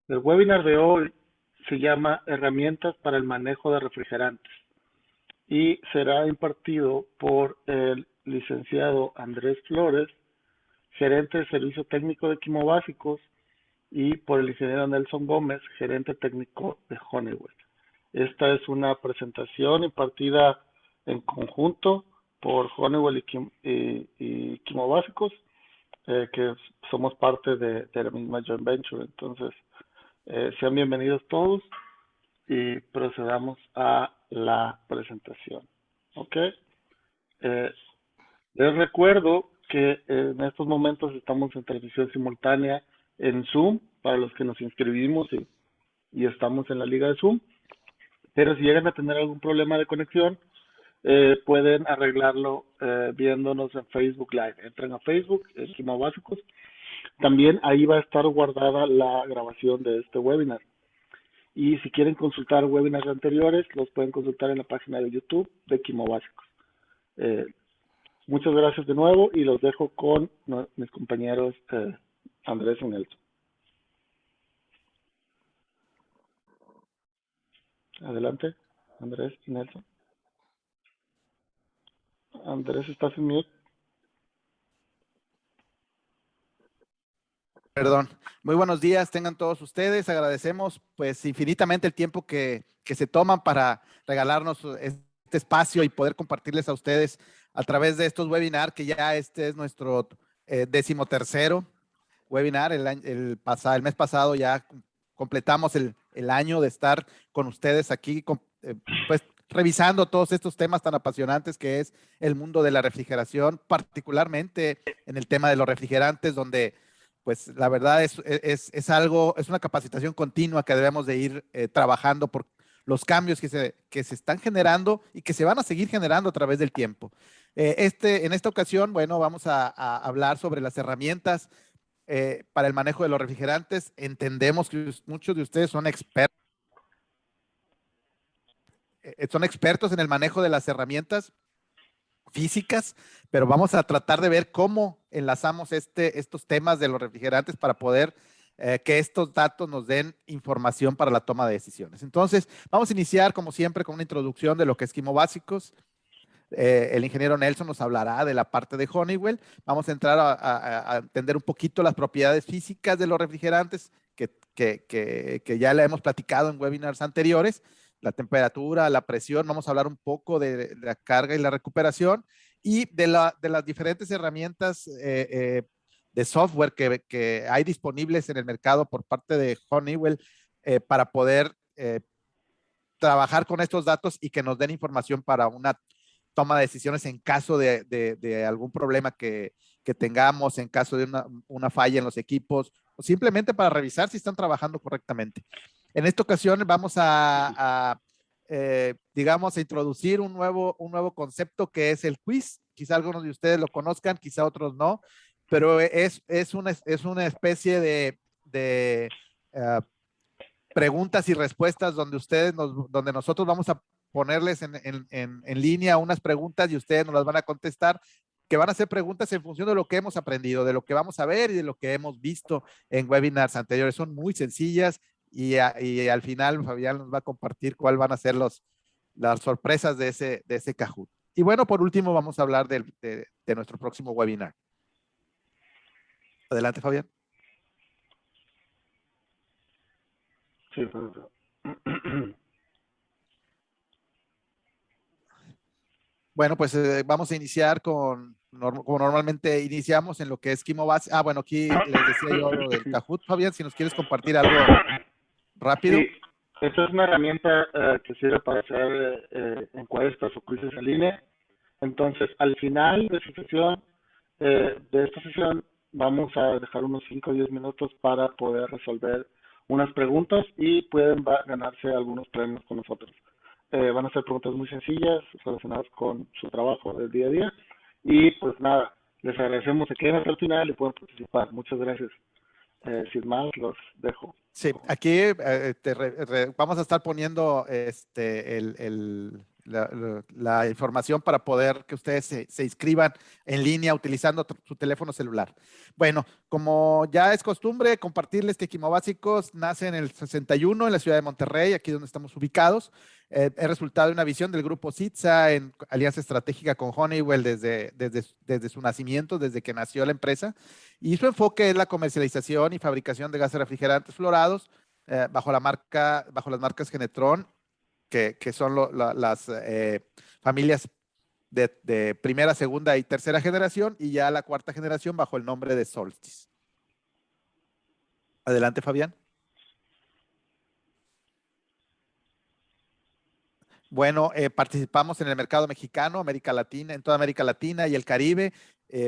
El webinar de hoy se llama Herramientas para el manejo de refrigerantes y será impartido por el licenciado Andrés Flores, gerente de servicio técnico de Quimo Básicos, y por el ingeniero Nelson Gómez, gerente técnico de Honeywell. Esta es una presentación impartida en conjunto por Honeywell y Quimo Básicos, que somos parte de la misma joint venture. Entonces, sean bienvenidos todos y procedamos a la presentación. ¿Ok? Eh, Les recuerdo que en estos momentos estamos en transmisión simultánea en Zoom para los que nos inscribimos y estamos en la liga de Zoom, pero si llegan a tener algún problema de conexión, pueden arreglarlo viéndonos en Facebook Live. Entren a Facebook, Esquema Básicos. También ahí va a estar guardada la grabación de este webinar. Y si quieren consultar webinars anteriores, los pueden consultar en la página de YouTube de Quimo Básicos. Eh, Muchas gracias de nuevo y los dejo con mis compañeros Andrés y Nelson. Adelante, Andrés y Nelson. Andrés, ¿estás en mute? Perdón. Muy buenos días, tengan todos ustedes. Agradecemos pues infinitamente el tiempo que se toman para regalarnos este espacio y poder compartirles a ustedes a través de estos webinars, que ya este es nuestro 13º webinar. El mes pasado ya completamos el año de estar con ustedes aquí, pues revisando todos estos temas tan apasionantes que es el mundo de la refrigeración, particularmente en el tema de los refrigerantes, donde pues la verdad es algo, es una capacitación continua que debemos de ir trabajando por los cambios que se están generando y que se van a seguir generando a través del tiempo. En esta ocasión, bueno, vamos a hablar sobre las herramientas para el manejo de los refrigerantes. Entendemos que muchos de ustedes son expertos en el manejo de las herramientas físicas, pero vamos a tratar de ver cómo enlazamos estos temas de los refrigerantes para poder que estos datos nos den información para la toma de decisiones. Entonces, vamos a iniciar, como siempre, con una introducción de lo que es Quimo Básicos. El ingeniero Nelson nos hablará de la parte de Honeywell. Vamos a entrar a entender un poquito las propiedades físicas de los refrigerantes que ya le hemos platicado en webinars anteriores, la temperatura, la presión. Vamos a hablar un poco de la carga y la recuperación y de las diferentes herramientas de software que hay disponibles en el mercado por parte de Honeywell para poder trabajar con estos datos y que nos den información para una toma de decisiones en caso de algún problema que tengamos, en caso de una falla en los equipos, o simplemente para revisar si están trabajando correctamente. En esta ocasión vamos digamos, a introducir un nuevo concepto que es el quiz. Quizá algunos de ustedes lo conozcan, quizá otros no, pero es una especie de preguntas y respuestas donde nosotros vamos a ponerles en línea unas preguntas y ustedes nos las van a contestar, que van a ser preguntas en función de lo que hemos aprendido, de lo que vamos a ver y de lo que hemos visto en webinars anteriores. Son muy sencillas y al final Fabián nos va a compartir cuáles van a ser las sorpresas de ese Kahoot. Y bueno, por último vamos a hablar de nuestro próximo webinar. Adelante, Fabián. Sí, perfecto. Bueno, pues vamos a iniciar como normalmente iniciamos en lo que es Quimo Base. Ah, bueno, aquí les decía yo lo del Kahoot, Fabián, si nos quieres compartir algo rápido. Sí, esta es una herramienta que sirve para hacer encuestas o quizzes en línea. Entonces, al final de esta sesión, vamos a dejar unos 5 o 10 minutos para poder resolver unas preguntas y pueden ganarse algunos premios con nosotros. Van a ser preguntas muy sencillas relacionadas con su trabajo del día a día. Y pues nada, les agradecemos que queden hasta el final y puedan participar. Muchas gracias. Sin más, los dejo. Sí, aquí vamos a estar poniendo la información para poder que ustedes se inscriban en línea utilizando su teléfono celular. Bueno, como ya es costumbre, compartirles que Quimobásicos nace en el 61 en la ciudad de Monterrey, aquí donde estamos ubicados. Es resultado de una visión del grupo CITSA en alianza estratégica con Honeywell desde su nacimiento, desde que nació la empresa. Y su enfoque es la comercialización y fabricación de gases refrigerantes fluorados bajo las marcas Genetron, que son las familias de primera, segunda y tercera generación, y ya la cuarta generación bajo el nombre de Solstice. Adelante, Fabián. Bueno, participamos en el mercado mexicano, América Latina, en toda América Latina y el Caribe,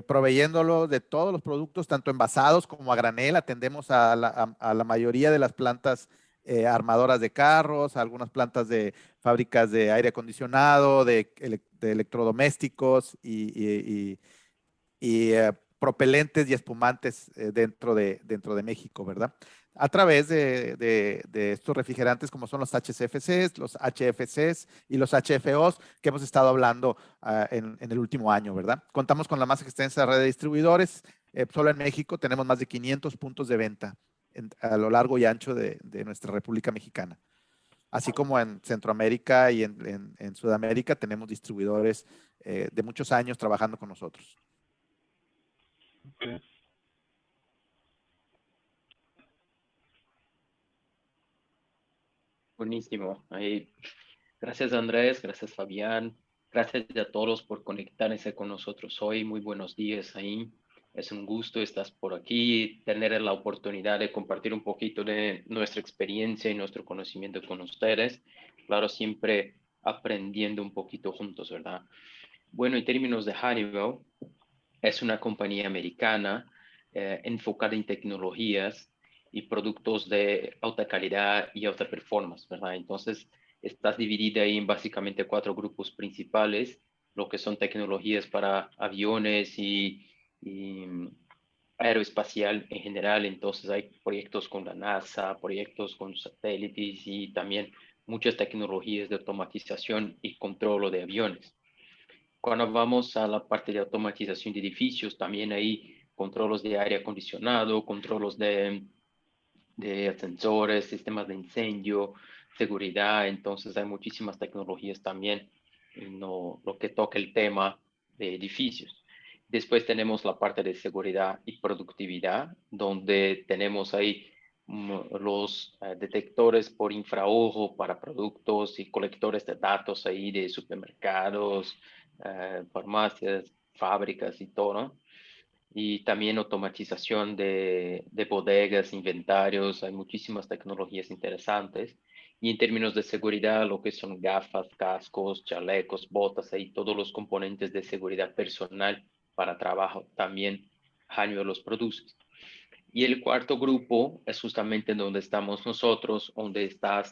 proveyéndolo de todos los productos, tanto envasados como a granel. Atendemos a la mayoría de las plantas armadoras de carros, a algunas plantas de fábricas de aire acondicionado, de electrodomésticos y propelentes y espumantes dentro de México, ¿verdad? A través de estos refrigerantes como son los HCFCs, los HFCs y los HFOs que hemos estado hablando en el último año, ¿verdad? Contamos con la más extensa red de distribuidores. Solo en México tenemos más de 500 puntos de venta a lo largo y ancho de nuestra República Mexicana. Así como en Centroamérica y en Sudamérica tenemos distribuidores de muchos años trabajando con nosotros. Okay. Buenísimo. Gracias Andrés, gracias Fabián, gracias a todos por conectarse con nosotros hoy. Muy buenos días ahí. Es un gusto estar por aquí, tener la oportunidad de compartir un poquito de nuestra experiencia y nuestro conocimiento con ustedes. Claro, siempre aprendiendo un poquito juntos, ¿verdad? Bueno, en términos de Honeywell, es una compañía americana enfocada en tecnologías y productos de alta calidad y alta performance, ¿verdad? Entonces, estás dividida ahí en básicamente 4 grupos principales, lo que son tecnologías para aviones y aeroespacial en general. Entonces, hay proyectos con la NASA, proyectos con satélites y también muchas tecnologías de automatización y control de aviones. Cuando vamos a la parte de automatización de edificios, también hay controles de aire acondicionado, controles de sensores, sistemas de incendio, seguridad. Entonces hay muchísimas tecnologías también en lo que toca el tema de edificios. Después tenemos la parte de seguridad y productividad, donde tenemos ahí los detectores por infrarrojo para productos y colectores de datos ahí de supermercados, farmacias, fábricas y todo, ¿no? Y también automatización de bodegas, inventarios. Hay muchísimas tecnologías interesantes. Y en términos de seguridad, lo que son gafas, cascos, chalecos, botas, ahí todos los componentes de seguridad personal para trabajo también Honeywell los produce. Y el cuarto grupo es justamente donde estamos nosotros, donde está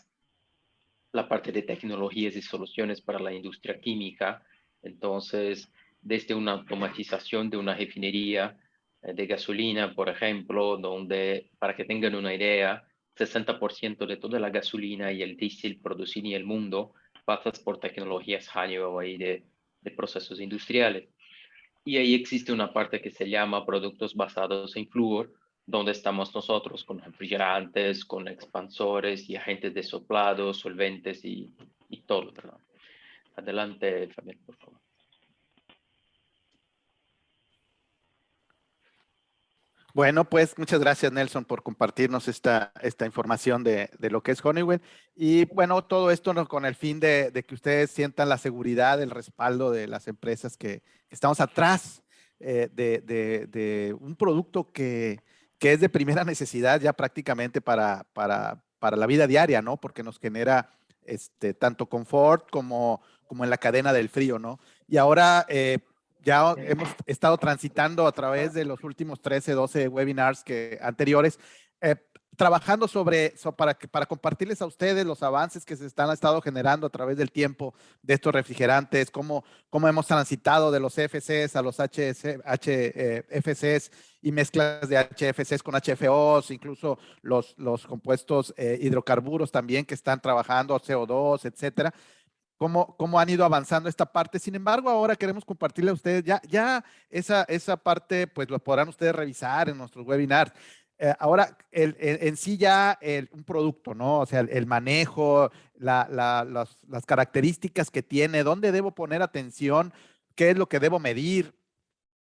la parte de tecnologías y soluciones para la industria química. Entonces, desde una automatización de una refinería de gasolina, por ejemplo, donde, para que tengan una idea, 60% de toda la gasolina y el diésel producido en el mundo pasa por tecnologías Honeywell y de procesos industriales. Y ahí existe una parte que se llama productos basados en flúor, donde estamos nosotros con refrigerantes, con expansores y agentes de soplado, solventes y todo, ¿verdad? Adelante, Fabián, por favor. Bueno, pues muchas gracias, Nelson, por compartirnos esta información de lo que es Honeywell. Y bueno, todo esto con el fin de que ustedes sientan la seguridad, el respaldo de las empresas que estamos atrás de un producto que es de primera necesidad ya prácticamente para la vida diaria, ¿no? Porque nos genera tanto confort como en la cadena del frío, ¿no? Y ahora ya hemos estado transitando a través de los últimos 13, 12 webinars anteriores, trabajando para compartirles a ustedes los avances que se han estado generando a través del tiempo de estos refrigerantes, cómo hemos transitado de los FCs a los HFCs y mezclas de HFCs con HFOs, incluso los compuestos hidrocarburos también que están trabajando, CO2, etcétera. cómo han ido avanzando esta parte. Sin embargo, ahora queremos compartirle a ustedes, ya esa parte, pues lo podrán ustedes revisar en nuestros webinars. Ahora, en sí ya un producto, ¿no? O sea, el manejo, las características que tiene, dónde debo poner atención, qué es lo que debo medir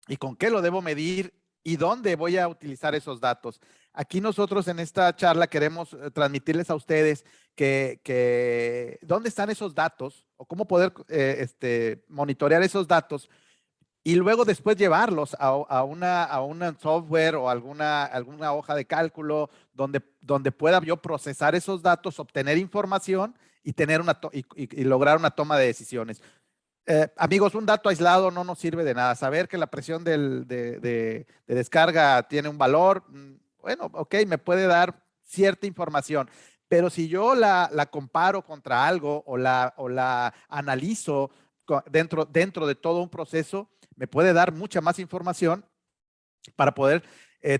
y con qué lo debo medir y dónde voy a utilizar esos datos. Aquí nosotros en esta charla queremos transmitirles a ustedes que dónde están esos datos o cómo poder monitorear esos datos y luego después llevarlos a una software o alguna hoja de cálculo donde pueda yo procesar esos datos, obtener información y, y lograr una toma de decisiones. Amigos, un dato aislado no nos sirve de nada. Saber que la presión de descarga tiene un valor, bueno, ok, me puede dar cierta información, pero si yo la comparo contra algo o la analizo dentro de todo un proceso, me puede dar mucha más información para poder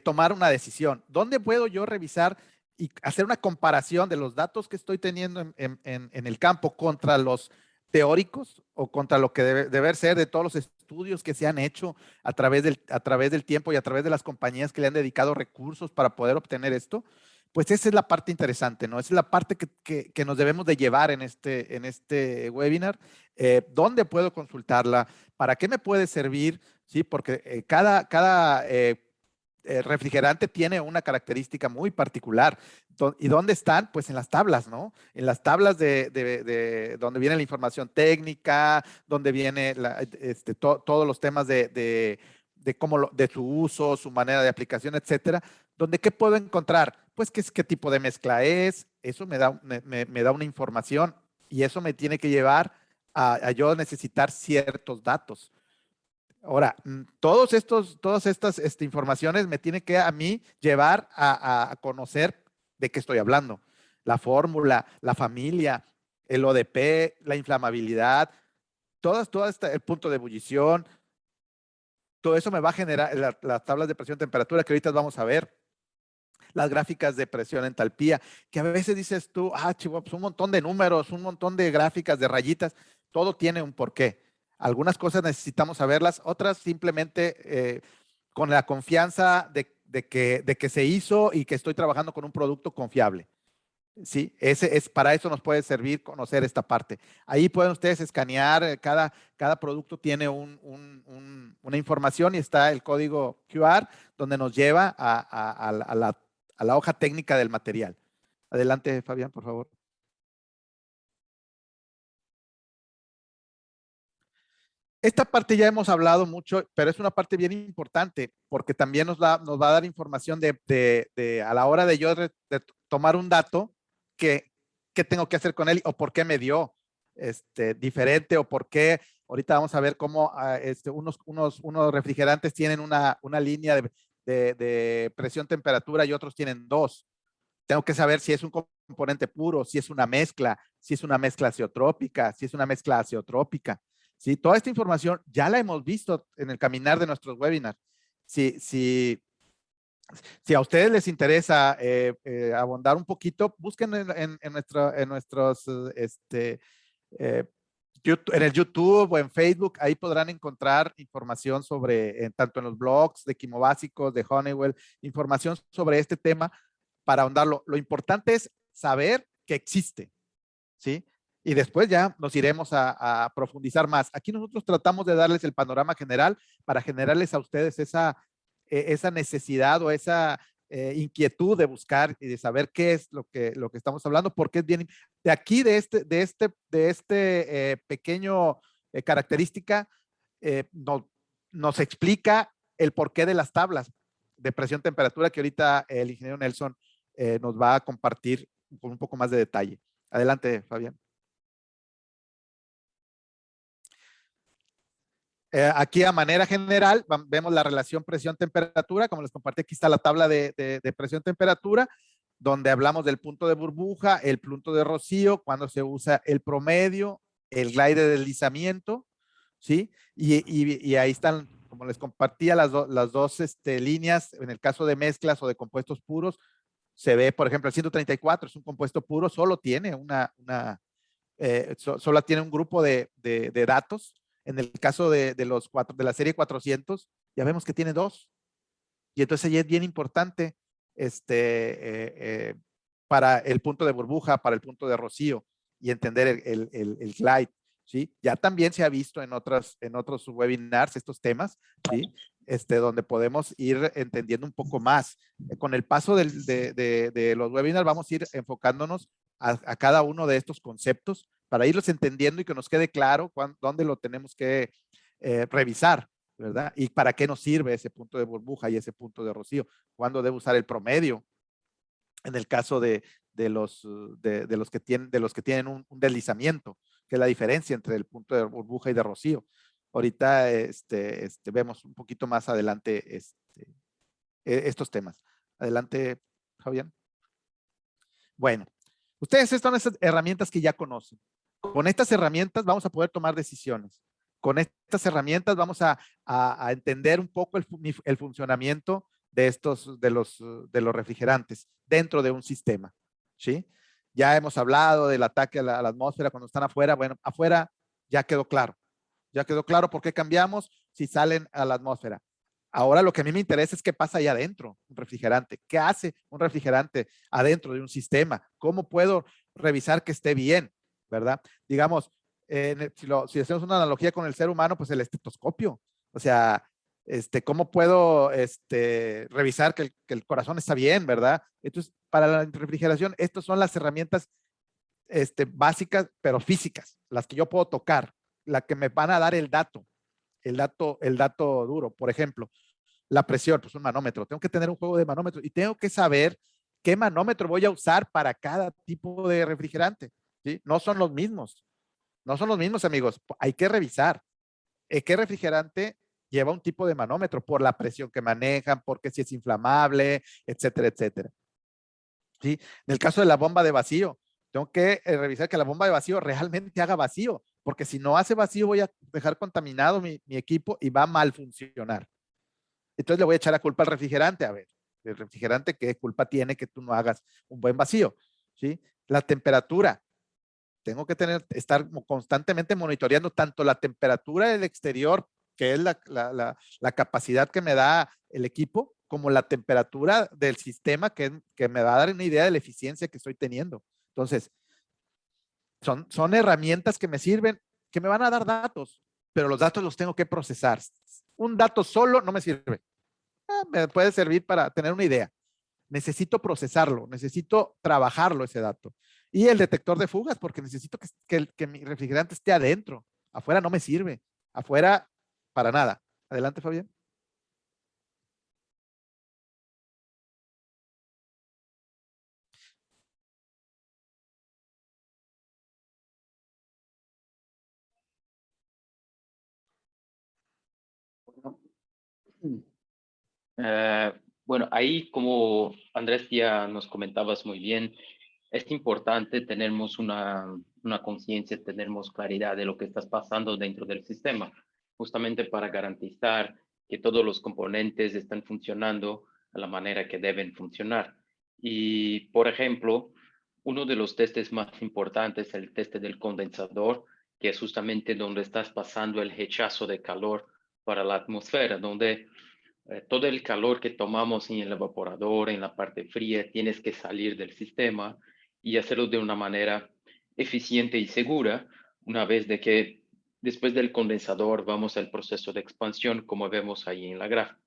tomar una decisión. ¿Dónde puedo yo revisar y hacer una comparación de los datos que estoy teniendo en el campo contra los teóricos o contra lo que debe ser de todos los estudios que se han hecho a través del tiempo y a través de las compañías que le han dedicado recursos para poder obtener esto? Pues esa es la parte interesante, ¿no? Esa es la parte que nos debemos de llevar en este webinar. ¿Dónde puedo consultarla? ¿Para qué me puede servir? Sí, porque cada refrigerante tiene una característica muy particular. ¿Y dónde están? Pues en las tablas, ¿no? En las tablas de donde viene la información técnica, donde viene todos los temas de cómo de su uso, su manera de aplicación, etcétera. ¿Dónde qué puedo encontrar? Pues qué tipo de mezcla es. Eso me da una información y eso me tiene que llevar a yo necesitar ciertos datos. Ahora, todas estas informaciones me tienen que a mí llevar a conocer de qué estoy hablando. La fórmula, la familia, el ODP, la inflamabilidad, el punto de ebullición, todo eso me va a generar las tablas de presión, temperatura que ahorita vamos a ver, las gráficas de presión, entalpía, que a veces dices tú, chivo, pues un montón de números, un montón de gráficas, de rayitas, todo tiene un porqué. Algunas cosas necesitamos saberlas, otras simplemente con la confianza de que se hizo y que estoy trabajando con un producto confiable. Sí, para eso nos puede servir conocer esta parte. Ahí pueden ustedes escanear, cada producto tiene una información y está el código QR donde nos lleva a la hoja técnica del material. Adelante, Fabián, por favor. Esta parte ya hemos hablado mucho, pero es una parte bien importante porque también nos va a dar información a la hora de yo de tomar un dato, qué tengo que hacer con él o por qué me dio diferente o por qué. Ahorita vamos a ver cómo unos refrigerantes tienen una línea de presión, temperatura y otros tienen dos. Tengo que saber si es un componente puro, si es una mezcla azeotrópica, si es una mezcla azeotrópica. ¿Sí? Toda esta información ya la hemos visto en el caminar de nuestros webinars. Si a ustedes les interesa abondar un poquito, busquen en nuestros, en el YouTube o en Facebook, ahí podrán encontrar información sobre, tanto en los blogs de Quimobásicos, de Honeywell, información sobre este tema para ahondarlo. Lo importante es saber que existe, ¿sí? Y después ya nos iremos a profundizar más. Aquí nosotros tratamos de darles el panorama general para generarles a ustedes esa necesidad o esa inquietud de buscar y de saber qué es lo que estamos hablando, porque es bien, de aquí, de este pequeño característica, nos explica el porqué de las tablas de presión, temperatura, que ahorita el ingeniero Nelson nos va a compartir con un poco más de detalle. Adelante, Fabián. Aquí a manera general vemos la relación presión-temperatura, como les compartí, aquí está la tabla de presión-temperatura, donde hablamos del punto de burbuja, el punto de rocío, cuando se usa el promedio, el glide de deslizamiento, ¿sí? Y ahí están, como les compartía, las dos líneas, en el caso de mezclas o de compuestos puros, se ve, por ejemplo, el 134 es un compuesto puro, solo tiene una solo tiene un grupo de datos. En el caso de la serie 400, ya vemos que tiene 2. Y entonces ya es bien importante para el punto de burbuja, para el punto de rocío y entender el glide, ¿sí? Ya también se ha visto en otros webinars estos temas, ¿sí? Donde podemos ir entendiendo un poco más. Con el paso de los webinars vamos a ir enfocándonos a cada uno de estos conceptos para irlos entendiendo y que nos quede claro dónde lo tenemos que revisar, ¿verdad? Y para qué nos sirve ese punto de burbuja y ese punto de rocío. ¿Cuándo debo usar el promedio? En el caso de los que tienen un deslizamiento, que es la diferencia entre el punto de burbuja y de rocío. Ahorita vemos un poquito más adelante estos temas. Adelante, Fabián. Bueno, ustedes son esas herramientas que ya conocen. Con estas herramientas vamos a poder tomar decisiones. Con estas herramientas vamos a entender un poco el funcionamiento de los refrigerantes dentro de un sistema, ¿sí? Ya hemos hablado del ataque a la atmósfera cuando están afuera. Bueno, afuera ya quedó claro. Ya quedó claro por qué cambiamos si salen a la atmósfera. Ahora lo que a mí me interesa es qué pasa ahí adentro, un refrigerante. ¿Qué hace un refrigerante adentro de un sistema? ¿Cómo puedo revisar que esté bien? ¿Verdad? Digamos, si hacemos una analogía con el ser humano, pues el estetoscopio. O sea, ¿cómo puedo revisar que el corazón está bien? ¿Verdad? Entonces, para la refrigeración, estas son las herramientas básicas, pero físicas, las que yo puedo tocar, las que me van a dar el dato duro. Por ejemplo, la presión, pues un manómetro. Tengo que tener un juego de manómetros y tengo que saber qué manómetro voy a usar para cada tipo de refrigerante, ¿sí? No son los mismos. No son los mismos, amigos. Hay que revisar qué refrigerante lleva un tipo de manómetro por la presión que manejan, porque si es inflamable, etcétera, etcétera. ¿Sí? En el caso de la bomba de vacío, tengo que revisar que la bomba de vacío realmente haga vacío, porque si no hace vacío voy a dejar contaminado mi equipo y va a mal funcionar. Entonces le voy a echar la culpa al refrigerante. A ver, el refrigerante, ¿qué culpa tiene que tú no hagas un buen vacío? ¿Sí? La temperatura. Tengo que estar constantemente monitoreando tanto la temperatura del exterior, que es la capacidad que me da el equipo, como la temperatura del sistema que me va a dar una idea de la eficiencia que estoy teniendo. Entonces, son herramientas que me sirven, que me van a dar datos, pero los datos los tengo que procesar. Un dato solo no me sirve. Me puede servir para tener una idea. Necesito procesarlo, necesito trabajarlo ese dato. Y el detector de fugas, porque necesito que mi refrigerante esté adentro. Afuera no me sirve. Afuera, para nada. Adelante, Fabián. Bueno, ahí como Andrés ya nos comentabas muy bien, es importante tenemos una conciencia, tenemos claridad de lo que está pasando dentro del sistema, justamente para garantizar que todos los componentes están funcionando a la manera que deben funcionar. Y, por ejemplo, uno de los testes más importantes es el teste del condensador, que es justamente donde estás pasando el rechazo de calor para la atmósfera, donde todo el calor que tomamos en el evaporador, en la parte fría, tienes que salir del sistema y hacerlo de una manera eficiente y segura, una vez de que después del condensador vamos al proceso de expansión, como vemos ahí en la gráfica.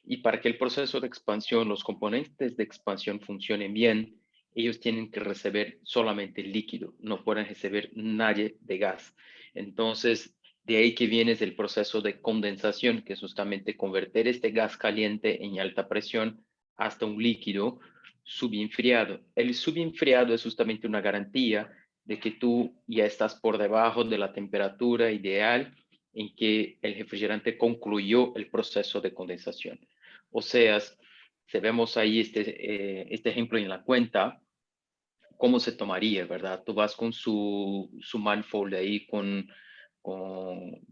Y para que el proceso de expansión, los componentes de expansión funcionen bien, ellos tienen que recibir solamente líquido, no pueden recibir nadie de gas. Entonces, de ahí que viene el proceso de condensación, que es justamente convertir este gas caliente en alta presión hasta un líquido subenfriado. El subenfriado es justamente una garantía de que tú ya estás por debajo de la temperatura ideal en que el refrigerante concluyó el proceso de condensación. O sea, si vemos ahí este ejemplo en la cuenta, ¿cómo se tomaría, verdad? Tú vas con su manifold ahí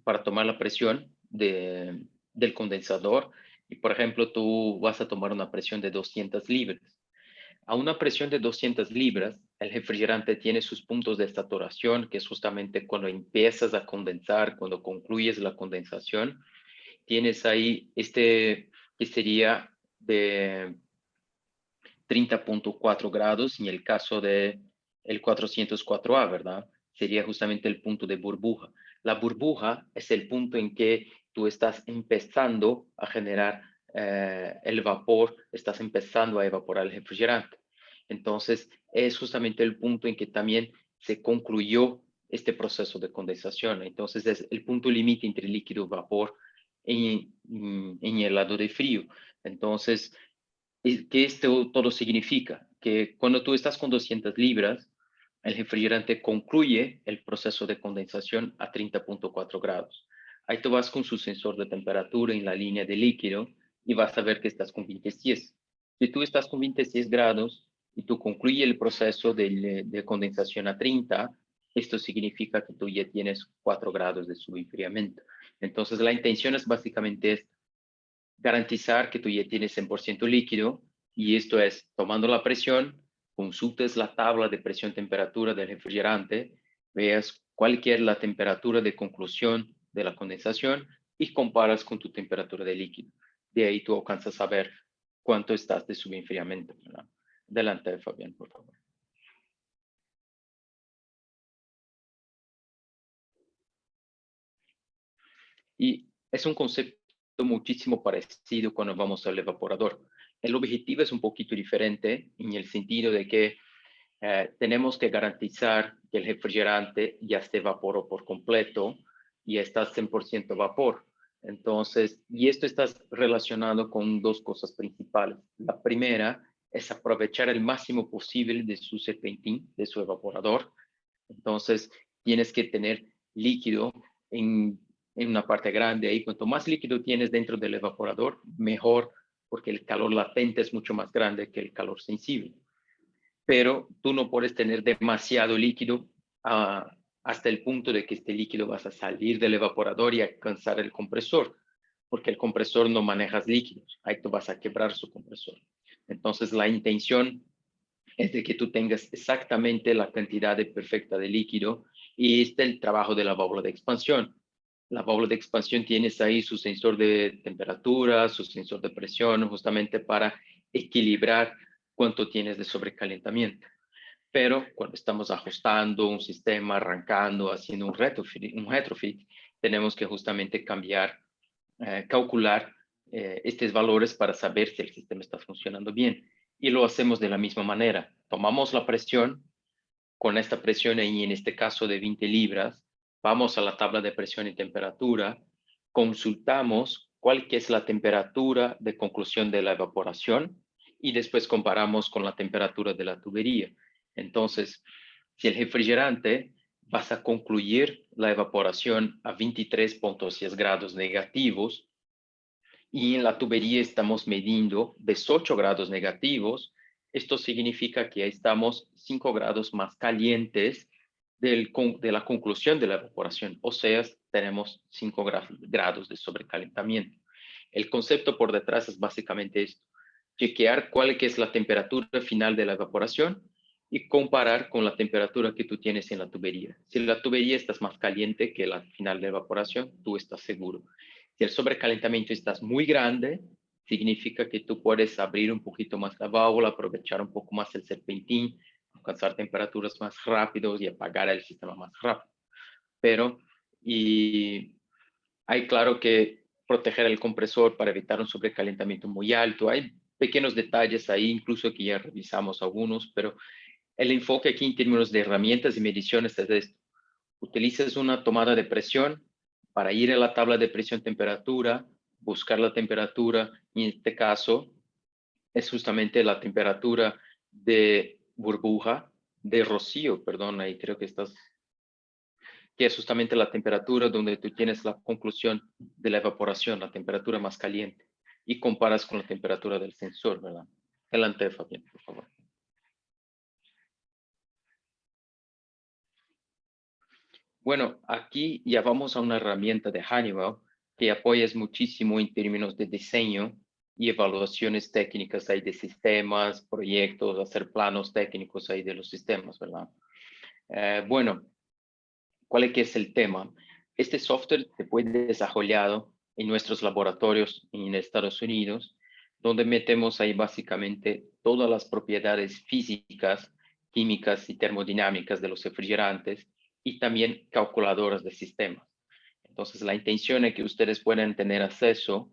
para tomar la presión del condensador y, por ejemplo, tú vas a tomar una presión de 200 libras. A una presión de 200 libras, el refrigerante tiene sus puntos de saturación, que es justamente cuando empiezas a condensar, cuando concluyes la condensación. Tienes ahí que sería de 30.4 grados en el caso de el 404A, ¿verdad? Sería justamente el punto de burbuja. La burbuja es el punto en que tú estás empezando a generar el vapor, estás empezando a evaporar el refrigerante. Entonces, es justamente el punto en que también se concluyó este proceso de condensación. Entonces, es el punto límite entre líquido y vapor en el lado de frío. Entonces, ¿qué esto todo significa? Que cuando tú estás con 200 libras, el refrigerante concluye el proceso de condensación a 30.4 grados. Ahí tú vas con su sensor de temperatura en la línea de líquido y vas a ver que estás con 26. Si tú estás con 26 grados y tú concluyes el proceso de condensación a 30, esto significa que tú ya tienes 4 grados de subenfriamiento. Entonces, la intención es básicamente garantizar que tú ya tienes 100% líquido, y esto es tomando la presión, consultes la tabla de presión-temperatura del refrigerante, veas cuál es la temperatura de conclusión de la condensación y comparas con tu temperatura de líquido. De ahí tú alcanzas a ver cuánto estás de subenfriamiento, ¿verdad? Adelante, Fabián, por favor. Y es un concepto muchísimo parecido cuando vamos al evaporador. El objetivo es un poquito diferente en el sentido de que tenemos que garantizar que el refrigerante ya se evaporó por completo y está 100% vapor. Entonces, y esto está relacionado con dos cosas principales. La primera es aprovechar el máximo posible de su serpentín, de su evaporador. Entonces, tienes que tener líquido en una parte grande ahí. Cuanto más líquido tienes dentro del evaporador, mejor, porque el calor latente es mucho más grande que el calor sensible. Pero tú no puedes tener demasiado líquido hasta el punto de que este líquido vas a salir del evaporador y alcanzar el compresor, porque el compresor no manejas líquidos, ahí tú vas a quebrar su compresor. Entonces la intención es de que tú tengas exactamente la cantidad perfecta de líquido, y este es el trabajo de la válvula de expansión. La válvula de expansión tienes ahí su sensor de temperatura, su sensor de presión, justamente para equilibrar cuánto tienes de sobrecalentamiento. Pero cuando estamos ajustando un sistema, arrancando, haciendo un retrofit, tenemos que justamente cambiar, calcular estos valores para saber si el sistema está funcionando bien. Y lo hacemos de la misma manera. Tomamos la presión, con esta presión ahí, en este caso de 20 libras, vamos a la tabla de presión y temperatura, consultamos cuál que es la temperatura de conclusión de la evaporación y después comparamos con la temperatura de la tubería. Entonces, si el refrigerante vas a concluir la evaporación a 23.6 grados negativos y en la tubería estamos midiendo 18 grados negativos, esto significa que estamos 5 grados más calientes de la conclusión de la evaporación, o sea, tenemos 5 grados de sobrecalentamiento. El concepto por detrás es básicamente esto: chequear cuál es la temperatura final de la evaporación y comparar con la temperatura que tú tienes en la tubería. Si la tubería está más caliente que la final de evaporación, tú estás seguro. Si el sobrecalentamiento está muy grande, significa que tú puedes abrir un poquito más la válvula, aprovechar un poco más el serpentín, alcanzar temperaturas más rápidos y apagar el sistema más rápido. Pero, y hay claro que proteger el compresor para evitar un sobrecalentamiento muy alto. Hay pequeños detalles ahí, incluso que ya revisamos algunos, pero el enfoque aquí en términos de herramientas y mediciones es esto: utilizas una tomada de presión para ir a la tabla de presión-temperatura, buscar la temperatura, y en este caso es justamente la temperatura de burbuja, de rocío, perdón, ahí creo que es justamente la temperatura donde tú tienes la conclusión de la evaporación, la temperatura más caliente, y comparas con la temperatura del sensor, ¿verdad? Adelante, Fabián, por favor. Bueno, aquí ya vamos a una herramienta de Honeywell que apoya muchísimo en términos de diseño y evaluaciones técnicas ahí de sistemas, proyectos, hacer planos técnicos ahí de los sistemas, ¿verdad? Bueno, ¿cuál es que es el tema? Este software se puede desarrollado en nuestros laboratorios en Estados Unidos, donde metemos ahí básicamente todas las propiedades físicas, químicas y termodinámicas de los refrigerantes y también calculadoras de sistemas. Entonces, la intención es que ustedes puedan tener acceso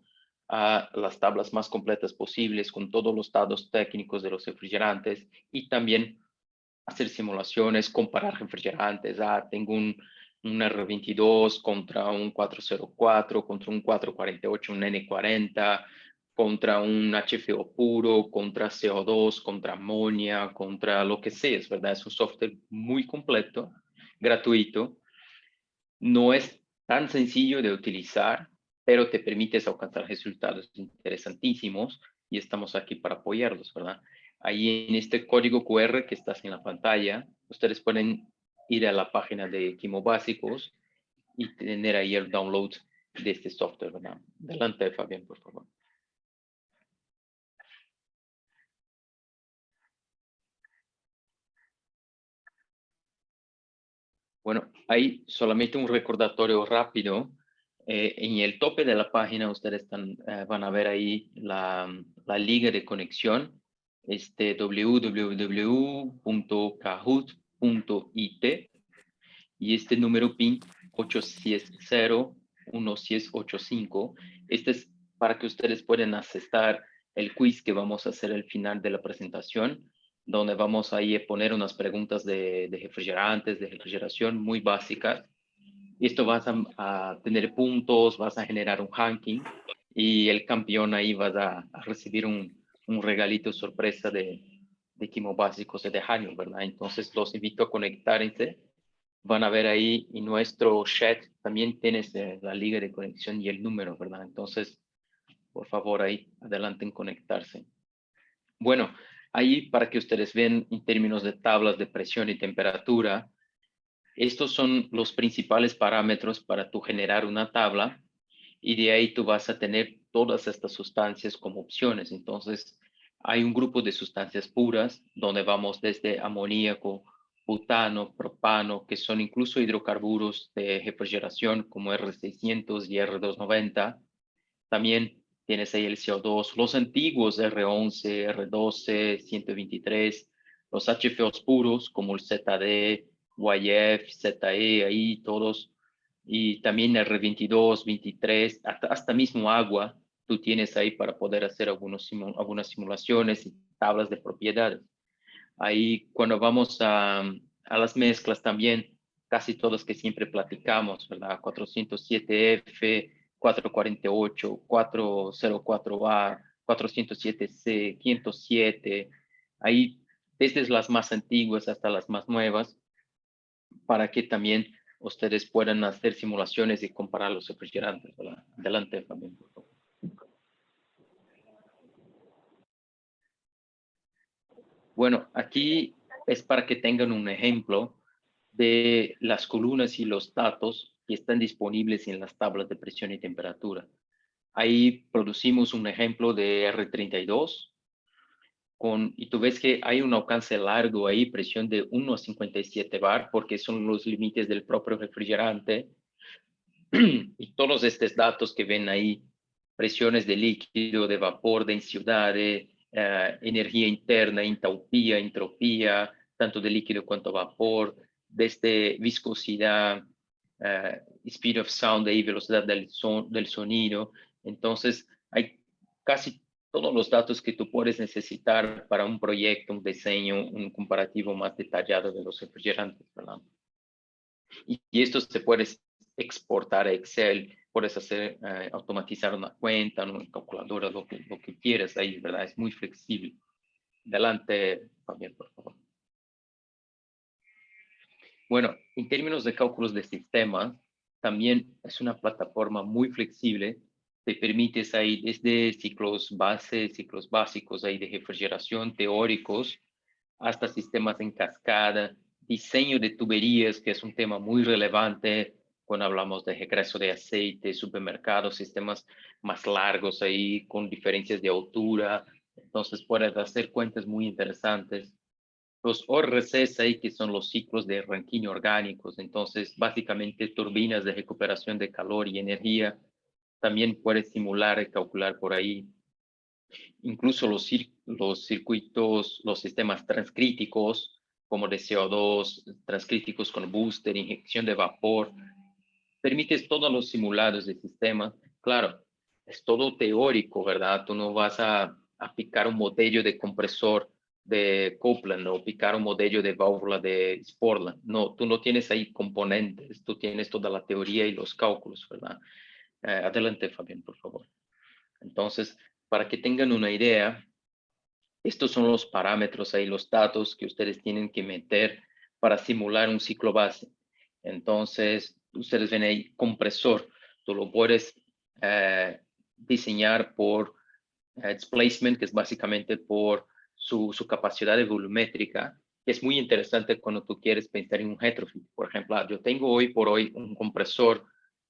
a las tablas más completas posibles con todos los datos técnicos de los refrigerantes y también hacer simulaciones, comparar refrigerantes. Tengo un R22 contra un 404, contra un 448, un N40, contra un HFO puro, contra CO2, contra amonia, contra lo que sea, ¿verdad? Es un software muy completo, gratuito. No es tan sencillo de utilizar, pero te permite alcanzar resultados interesantísimos y estamos aquí para apoyarlos, ¿verdad? Ahí en este código QR que está en la pantalla, ustedes pueden ir a la página de Quimo Básicos y tener ahí el download de este software, ¿verdad? Adelante, Fabián, por favor. Bueno, ahí solamente un recordatorio rápido. En el tope de la página ustedes van a ver ahí la liga de conexión, www.kahoot.it y este número PIN 860-1685. Este es para que ustedes puedan accesar el quiz que vamos a hacer al final de la presentación, donde vamos a ir a poner unas preguntas de refrigerantes, de refrigeración muy básicas. Esto vas a tener puntos, vas a generar un ranking y el campeón ahí vas a recibir un regalito sorpresa de Quimo Básicos de año, ¿verdad? Entonces los invito a conectarse. Van a ver ahí en nuestro chat también tienes la liga de conexión y el número, ¿verdad? Entonces, por favor, ahí adelante en conectarse. Bueno, ahí para que ustedes vean en términos de tablas de presión y temperatura, estos son los principales parámetros para tú generar una tabla y de ahí tú vas a tener todas estas sustancias como opciones. Entonces, hay un grupo de sustancias puras donde vamos desde amoníaco, butano, propano, que son incluso hidrocarburos de refrigeración como R600 y R290. También tienes ahí el CO2, los antiguos R11, R12, 123, los HFOs puros como el ZD, YF, ZE, ahí todos, y también R22, 23, hasta mismo agua, tú tienes ahí para poder hacer algunas simulaciones y tablas de propiedades. Ahí cuando vamos a las mezclas también, casi todas que siempre platicamos, ¿verdad? 407F, 448, 404A, 407C, 507, ahí desde las más antiguas hasta las más nuevas, para que también ustedes puedan hacer simulaciones y comparar los refrigerantes, ¿verdad? Adelante, Fabián, por favor. Bueno, aquí es para que tengan un ejemplo de las columnas y los datos que están disponibles en las tablas de presión y temperatura. Ahí producimos un ejemplo de R32 y tú ves que hay un alcance largo ahí, presión de 1 a 57 bar, porque son los límites del propio refrigerante. Y todos estos datos que ven ahí, presiones de líquido, de vapor, densidad, energía interna, entalpía, entropía, tanto de líquido cuanto vapor, desde viscosidad, speed of sound, y velocidad del sonido. Entonces, hay casi todos los datos que tú puedes necesitar para un proyecto, un diseño, un comparativo más detallado de los refrigerantes, ¿verdad? Y esto se puede exportar a Excel, puedes hacer, automatizar una cuenta, una calculadora, lo que quieras ahí, ¿verdad? Es muy flexible. Adelante, Fabián, por favor. Bueno, en términos de cálculos de sistemas, también es una plataforma muy flexible. Te permites ahí desde ciclos base, ciclos básicos ahí de refrigeración teóricos, hasta sistemas en cascada, diseño de tuberías, que es un tema muy relevante cuando hablamos de regreso de aceite, supermercados, sistemas más largos ahí con diferencias de altura. Entonces puedes hacer cuentas muy interesantes. Los ORCs ahí, que son los ciclos de Rankine orgánicos, entonces básicamente turbinas de recuperación de calor y energía, también puedes simular y calcular por ahí. Incluso los circuitos, los sistemas transcríticos, como de CO2, transcríticos con booster, inyección de vapor, permites todos los simulados de sistema. Claro, es todo teórico, ¿verdad? Tú no vas a picar un modelo de compresor de Copeland o picar un modelo de válvula de Sportland. No, tú no tienes ahí componentes, tú tienes toda la teoría y los cálculos, ¿verdad? Adelante, Fabián, por favor. Entonces, para que tengan una idea, estos son los parámetros ahí, los datos que ustedes tienen que meter para simular un ciclo base. Entonces, ustedes ven ahí compresor. Tú lo puedes diseñar por displacement, que es básicamente por su capacidad de volumétrica, que es muy interesante cuando tú quieres pensar en un retrofit. Por ejemplo, yo tengo hoy por hoy un compresor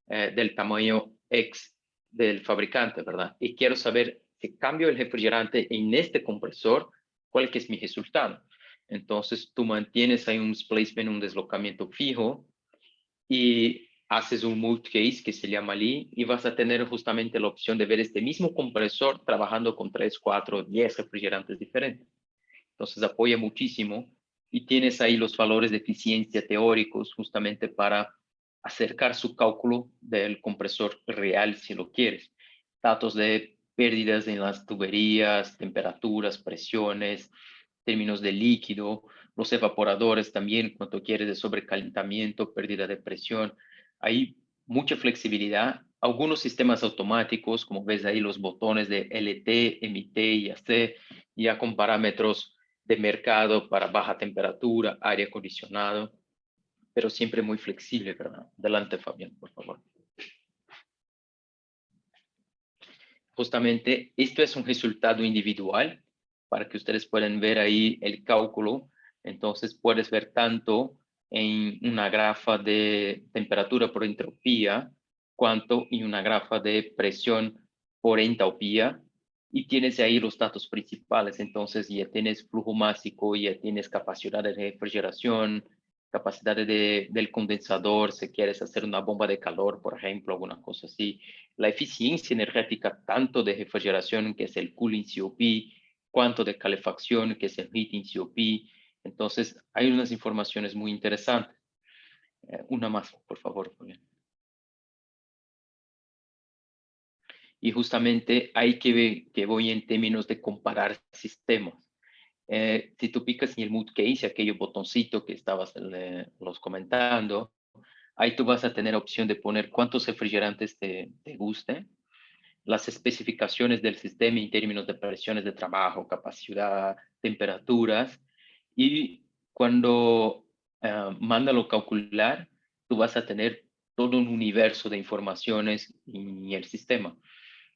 del tamaño X del fabricante, ¿verdad? Y quiero saber si cambio el refrigerante en este compresor, ¿cuál que es mi resultado? Entonces, tú mantienes ahí un displacement, un deslocamiento fijo, y haces un multi-case que se llama allí y vas a tener justamente la opción de ver este mismo compresor trabajando con 3, 4, 10 refrigerantes diferentes. Entonces apoya muchísimo y tienes ahí los valores de eficiencia teóricos justamente para acercar su cálculo del compresor real si lo quieres. Datos de pérdidas en las tuberías, temperaturas, presiones, términos de líquido, los evaporadores también, cuando quieres de sobrecalentamiento, pérdida de presión. Hay mucha flexibilidad. Algunos sistemas automáticos, como ves ahí los botones de LT, MT y AC, ya con parámetros de mercado para baja temperatura, aire acondicionado, pero siempre muy flexible, ¿verdad? Adelante, Fabián, por favor. Justamente esto es un resultado individual para que ustedes puedan ver ahí el cálculo. Entonces puedes ver tanto en una grafa de temperatura por entropía, cuanto en una grafa de presión por entalpía. Y tienes ahí los datos principales. Entonces ya tienes flujo másico, ya tienes capacidad de refrigeración, capacidad del condensador, si quieres hacer una bomba de calor, por ejemplo, alguna cosa así. La eficiencia energética tanto de refrigeración, que es el cooling COP, cuanto de calefacción, que es el heating COP. Entonces, hay unas informaciones muy interesantes. Una más, por favor. Y justamente hay que voy en términos de comparar sistemas. Si tú picas en el mood case, aquello botoncito que estabas los comentando, ahí tú vas a tener opción de poner cuántos refrigerantes te guste, las especificaciones del sistema en términos de presiones de trabajo, capacidad, temperaturas, y cuando mándalo calcular, tú vas a tener todo un universo de informaciones en el sistema.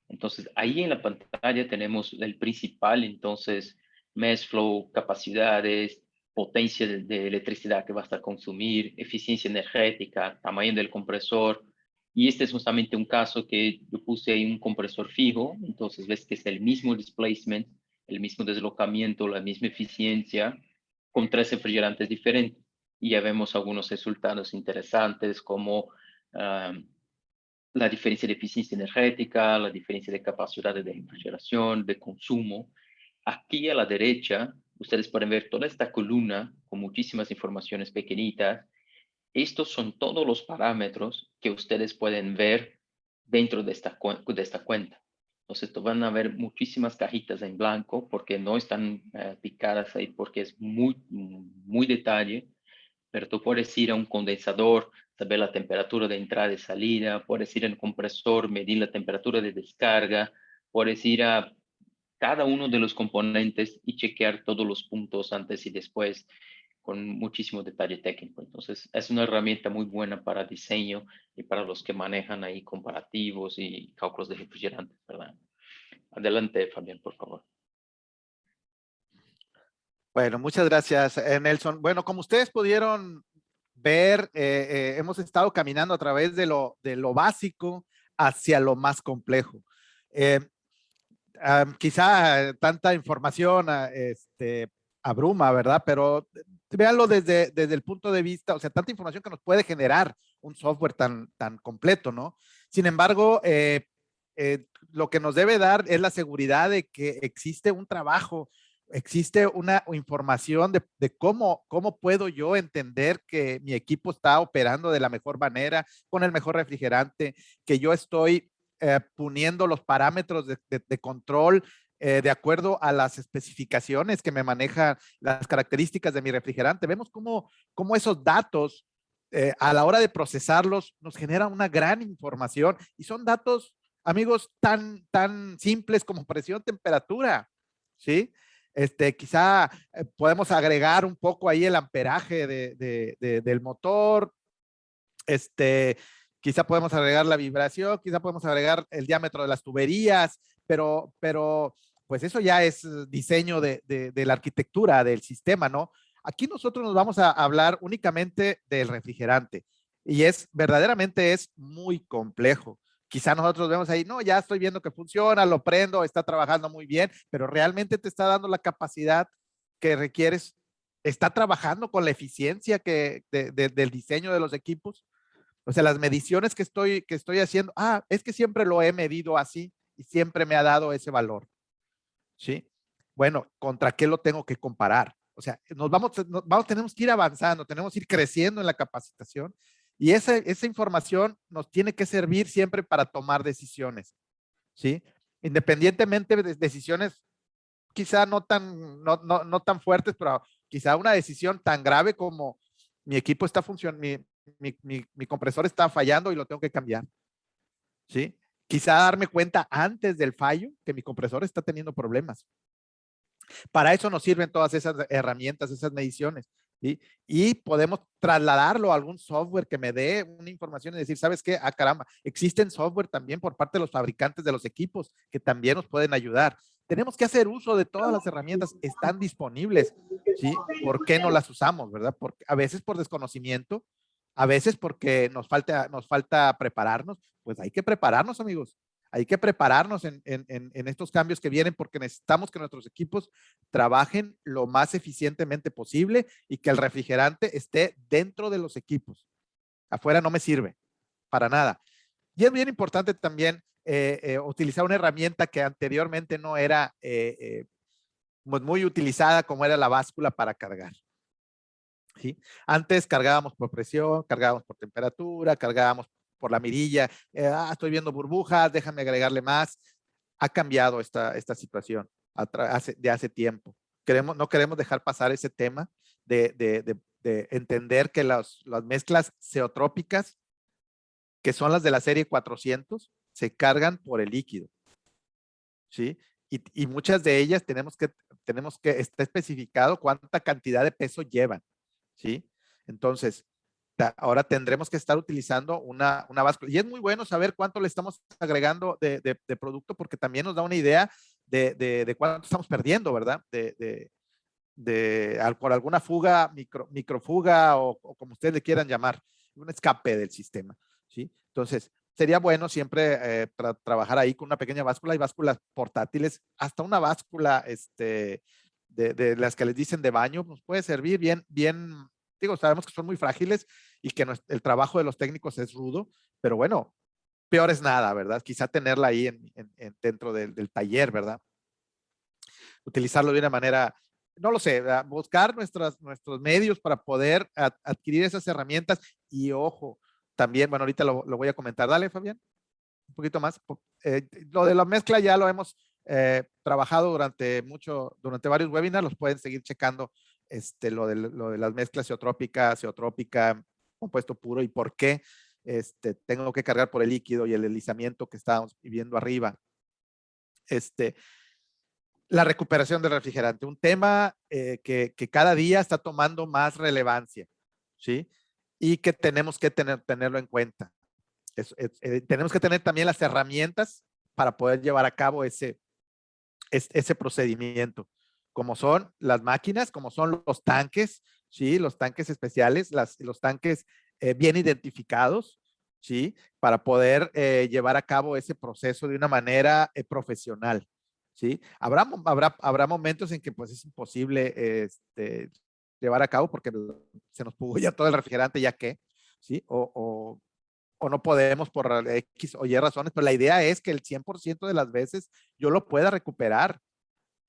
Entonces, ahí en la pantalla tenemos el principal, entonces, mass flow, capacidades, potencia de electricidad que vas a consumir, eficiencia energética, tamaño del compresor. Y este es justamente un caso que yo puse ahí un compresor fijo, entonces ves que es el mismo displacement, el mismo deslocamiento, la misma eficiencia, con 3 refrigerantes diferentes. Y ya vemos algunos resultados interesantes como la diferencia de eficiencia energética, la diferencia de capacidad de refrigeración, de consumo. Aquí a la derecha, ustedes pueden ver toda esta columna con muchísimas informaciones pequeñitas. Estos son todos los parámetros que ustedes pueden ver dentro de esta cuenta. Entonces, van a ver muchísimas cajitas en blanco porque no están picadas ahí porque es muy detalle, pero tú puedes ir a un condensador, saber la temperatura de entrada y salida, puedes ir al compresor, medir la temperatura de descarga, puedes ir a cada uno de los componentes y chequear todos los puntos antes y después con muchísimo detalle técnico. Entonces, es una herramienta muy buena para diseño y para los que manejan ahí comparativos y cálculos de refrigerantes, ¿verdad? Adelante, Fabián, por favor. Bueno, muchas gracias, Nelson. Bueno, como ustedes pudieron ver, hemos estado caminando a través de lo básico hacia lo más complejo. Quizá tanta información abruma, ¿verdad? Pero véanlo desde el punto de vista, o sea, tanta información que nos puede generar un software tan completo, ¿no? Sin embargo, lo que nos debe dar es la seguridad de que existe un trabajo, existe una información de cómo puedo yo entender que mi equipo está operando de la mejor manera, con el mejor refrigerante, que yo estoy poniendo los parámetros de control de acuerdo a las especificaciones que me manejan las características de mi refrigerante. Vemos cómo esos datos a la hora de procesarlos nos generan una gran información y son datos, amigos, tan simples como presión, temperatura, ¿sí? Quizá podemos agregar un poco ahí el amperaje del motor, quizá podemos agregar la vibración, quizá podemos agregar el diámetro de las tuberías, pero pues eso ya es diseño de la arquitectura del sistema, ¿no? Aquí nosotros nos vamos a hablar únicamente del refrigerante y verdaderamente es muy complejo. Quizá nosotros vemos ahí, no, ya estoy viendo que funciona, lo prendo, está trabajando muy bien, pero realmente te está dando la capacidad que requieres, está trabajando con la eficiencia del diseño de los equipos. O sea, las mediciones que estoy haciendo, es que siempre lo he medido así y siempre me ha dado ese valor, ¿sí? Bueno, ¿contra qué lo tengo que comparar? O sea, tenemos que ir avanzando, tenemos que ir creciendo en la capacitación y esa información nos tiene que servir siempre para tomar decisiones, ¿sí? Independientemente de decisiones quizá no tan fuertes, pero quizá una decisión tan grave como mi equipo está funcionando, mi compresor está fallando y lo tengo que cambiar, ¿sí? Quizá darme cuenta antes del fallo que mi compresor está teniendo problemas. Para eso nos sirven todas esas herramientas, esas mediciones, ¿sí? Y podemos trasladarlo a algún software que me dé una información y decir, ¿sabes qué? Caramba, existen software también por parte de los fabricantes de los equipos que también nos pueden ayudar. Tenemos que hacer uso de todas las herramientas, están disponibles, ¿sí? ¿Por qué no las usamos, verdad? Porque a veces por desconocimiento, a veces porque nos falta prepararnos, pues hay que prepararnos, amigos. Hay que prepararnos en estos cambios que vienen porque necesitamos que nuestros equipos trabajen lo más eficientemente posible y que el refrigerante esté dentro de los equipos. Afuera no me sirve para nada. Y es bien importante también utilizar una herramienta que anteriormente no era muy utilizada, como era la báscula para cargar, ¿sí? Antes cargábamos por presión, cargábamos por temperatura, cargábamos por la mirilla, estoy viendo burbujas, déjame agregarle más. Ha cambiado esta situación de hace tiempo. No queremos dejar pasar ese tema de entender que las mezclas ceotrópicas, que son las de la serie 400, se cargan por el líquido, ¿sí? Y muchas de ellas tenemos que está especificado cuánta cantidad de peso llevan, ¿sí? Entonces, ahora tendremos que estar utilizando una báscula. Y es muy bueno saber cuánto le estamos agregando de producto porque también nos da una idea de cuánto estamos perdiendo, ¿verdad? Por alguna fuga, microfuga o como ustedes le quieran llamar, un escape del sistema, ¿sí? Entonces, sería bueno siempre trabajar ahí con una pequeña báscula y básculas portátiles, hasta una báscula de las que les dicen de baño, nos puede servir bien, digo, sabemos que son muy frágiles y que el trabajo de los técnicos es rudo, pero bueno, peor es nada, ¿verdad? Quizá tenerla ahí dentro del taller, ¿verdad? Utilizarlo de una manera, no lo sé, ¿verdad? Buscar nuestros medios para poder adquirir esas herramientas y ojo, también, bueno, ahorita lo voy a comentar. Dale, Fabián, un poquito más. Lo de la mezcla ya lo hemos trabajado durante varios webinars, los pueden seguir checando, lo de las mezclas ceotrópica, compuesto puro y por qué tengo que cargar por el líquido y el deslizamiento que estábamos viendo arriba. La recuperación del refrigerante, un tema que cada día está tomando más relevancia, ¿sí? Y que tenemos que tenerlo en cuenta. Tenemos que tener también las herramientas para poder llevar a cabo ese procedimiento, como son las máquinas, como son los tanques, ¿sí? Los tanques especiales, los tanques bien identificados, ¿sí? Para poder llevar a cabo ese proceso de una manera profesional, ¿sí? Habrá momentos en que pues es imposible llevar a cabo porque se nos pudrió ya todo el refrigerante, ya que, ¿sí? O no podemos por X o Y razones, pero la idea es que el 100% de las veces yo lo pueda recuperar,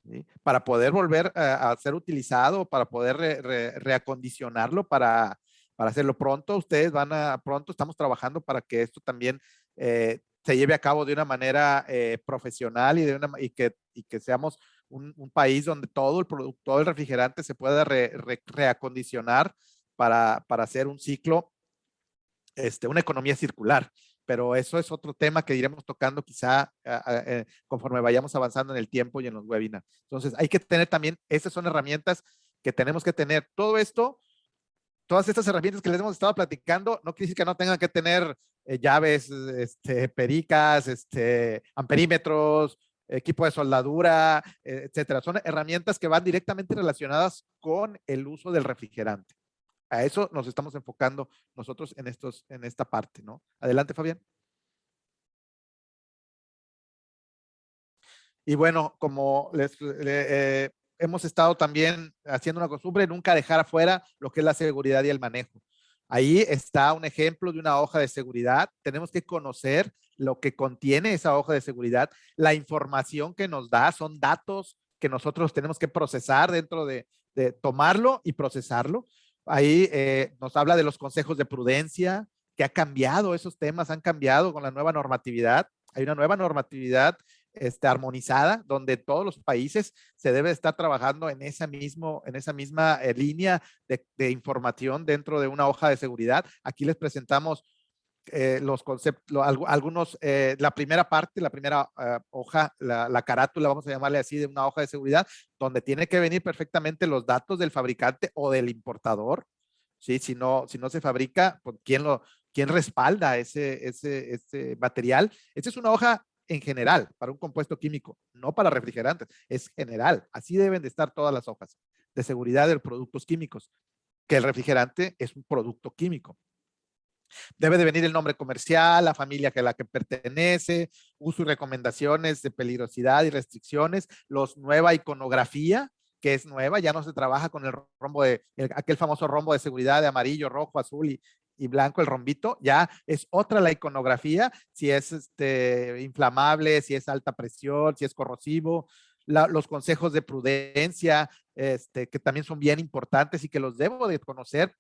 ¿sí? Para poder volver a ser utilizado, para poder reacondicionarlo, para hacerlo pronto. Pronto estamos trabajando para que esto también se lleve a cabo de una manera profesional y que seamos un país donde todo el refrigerante se pueda reacondicionar para hacer un ciclo, una economía circular. Pero eso es otro tema que iremos tocando quizá conforme vayamos avanzando en el tiempo y en los webinars. Entonces, hay que tener también, estas son herramientas que tenemos que tener. Todo esto, todas estas herramientas que les hemos estado platicando, no quiere decir que no tengan que tener llaves, pericas, amperímetros, equipo de soldadura, etcétera. Son herramientas que van directamente relacionadas con el uso del refrigerante. A eso nos estamos enfocando nosotros en esta parte, ¿no? Adelante, Fabián. Y bueno, como hemos estado también haciendo una costumbre, nunca dejar afuera lo que es la seguridad y el manejo. Ahí está un ejemplo de una hoja de seguridad. Tenemos que conocer lo que contiene esa hoja de seguridad. La información que nos da son datos que nosotros tenemos que procesar dentro de tomarlo y procesarlo. Ahí nos habla de los consejos de prudencia, que ha cambiado, esos temas han cambiado con la nueva normatividad. Hay una nueva normatividad armonizada, donde todos los países se debe estar trabajando en esa misma línea de información dentro de una hoja de seguridad. Aquí les presentamos los conceptos, algunos, la primera parte, la primera hoja, la carátula, vamos a llamarle así, de una hoja de seguridad, donde tiene que venir perfectamente los datos del fabricante o del importador, ¿sí? Si no se fabrica, pues, ¿quién respalda ese material? Esta es una hoja en general para un compuesto químico, no para refrigerantes, es general. Así deben de estar todas las hojas de seguridad de productos químicos, que el refrigerante es un producto químico. Debe de venir el nombre comercial, la familia a la que pertenece, uso y recomendaciones de peligrosidad y restricciones, nueva iconografía, que es nueva, ya no se trabaja con el rombo aquel famoso rombo de seguridad de amarillo, rojo, azul y blanco, el rombito, ya es otra la iconografía, si es inflamable, si es alta presión, si es corrosivo, los consejos de prudencia, que también son bien importantes y que los debo de conocer,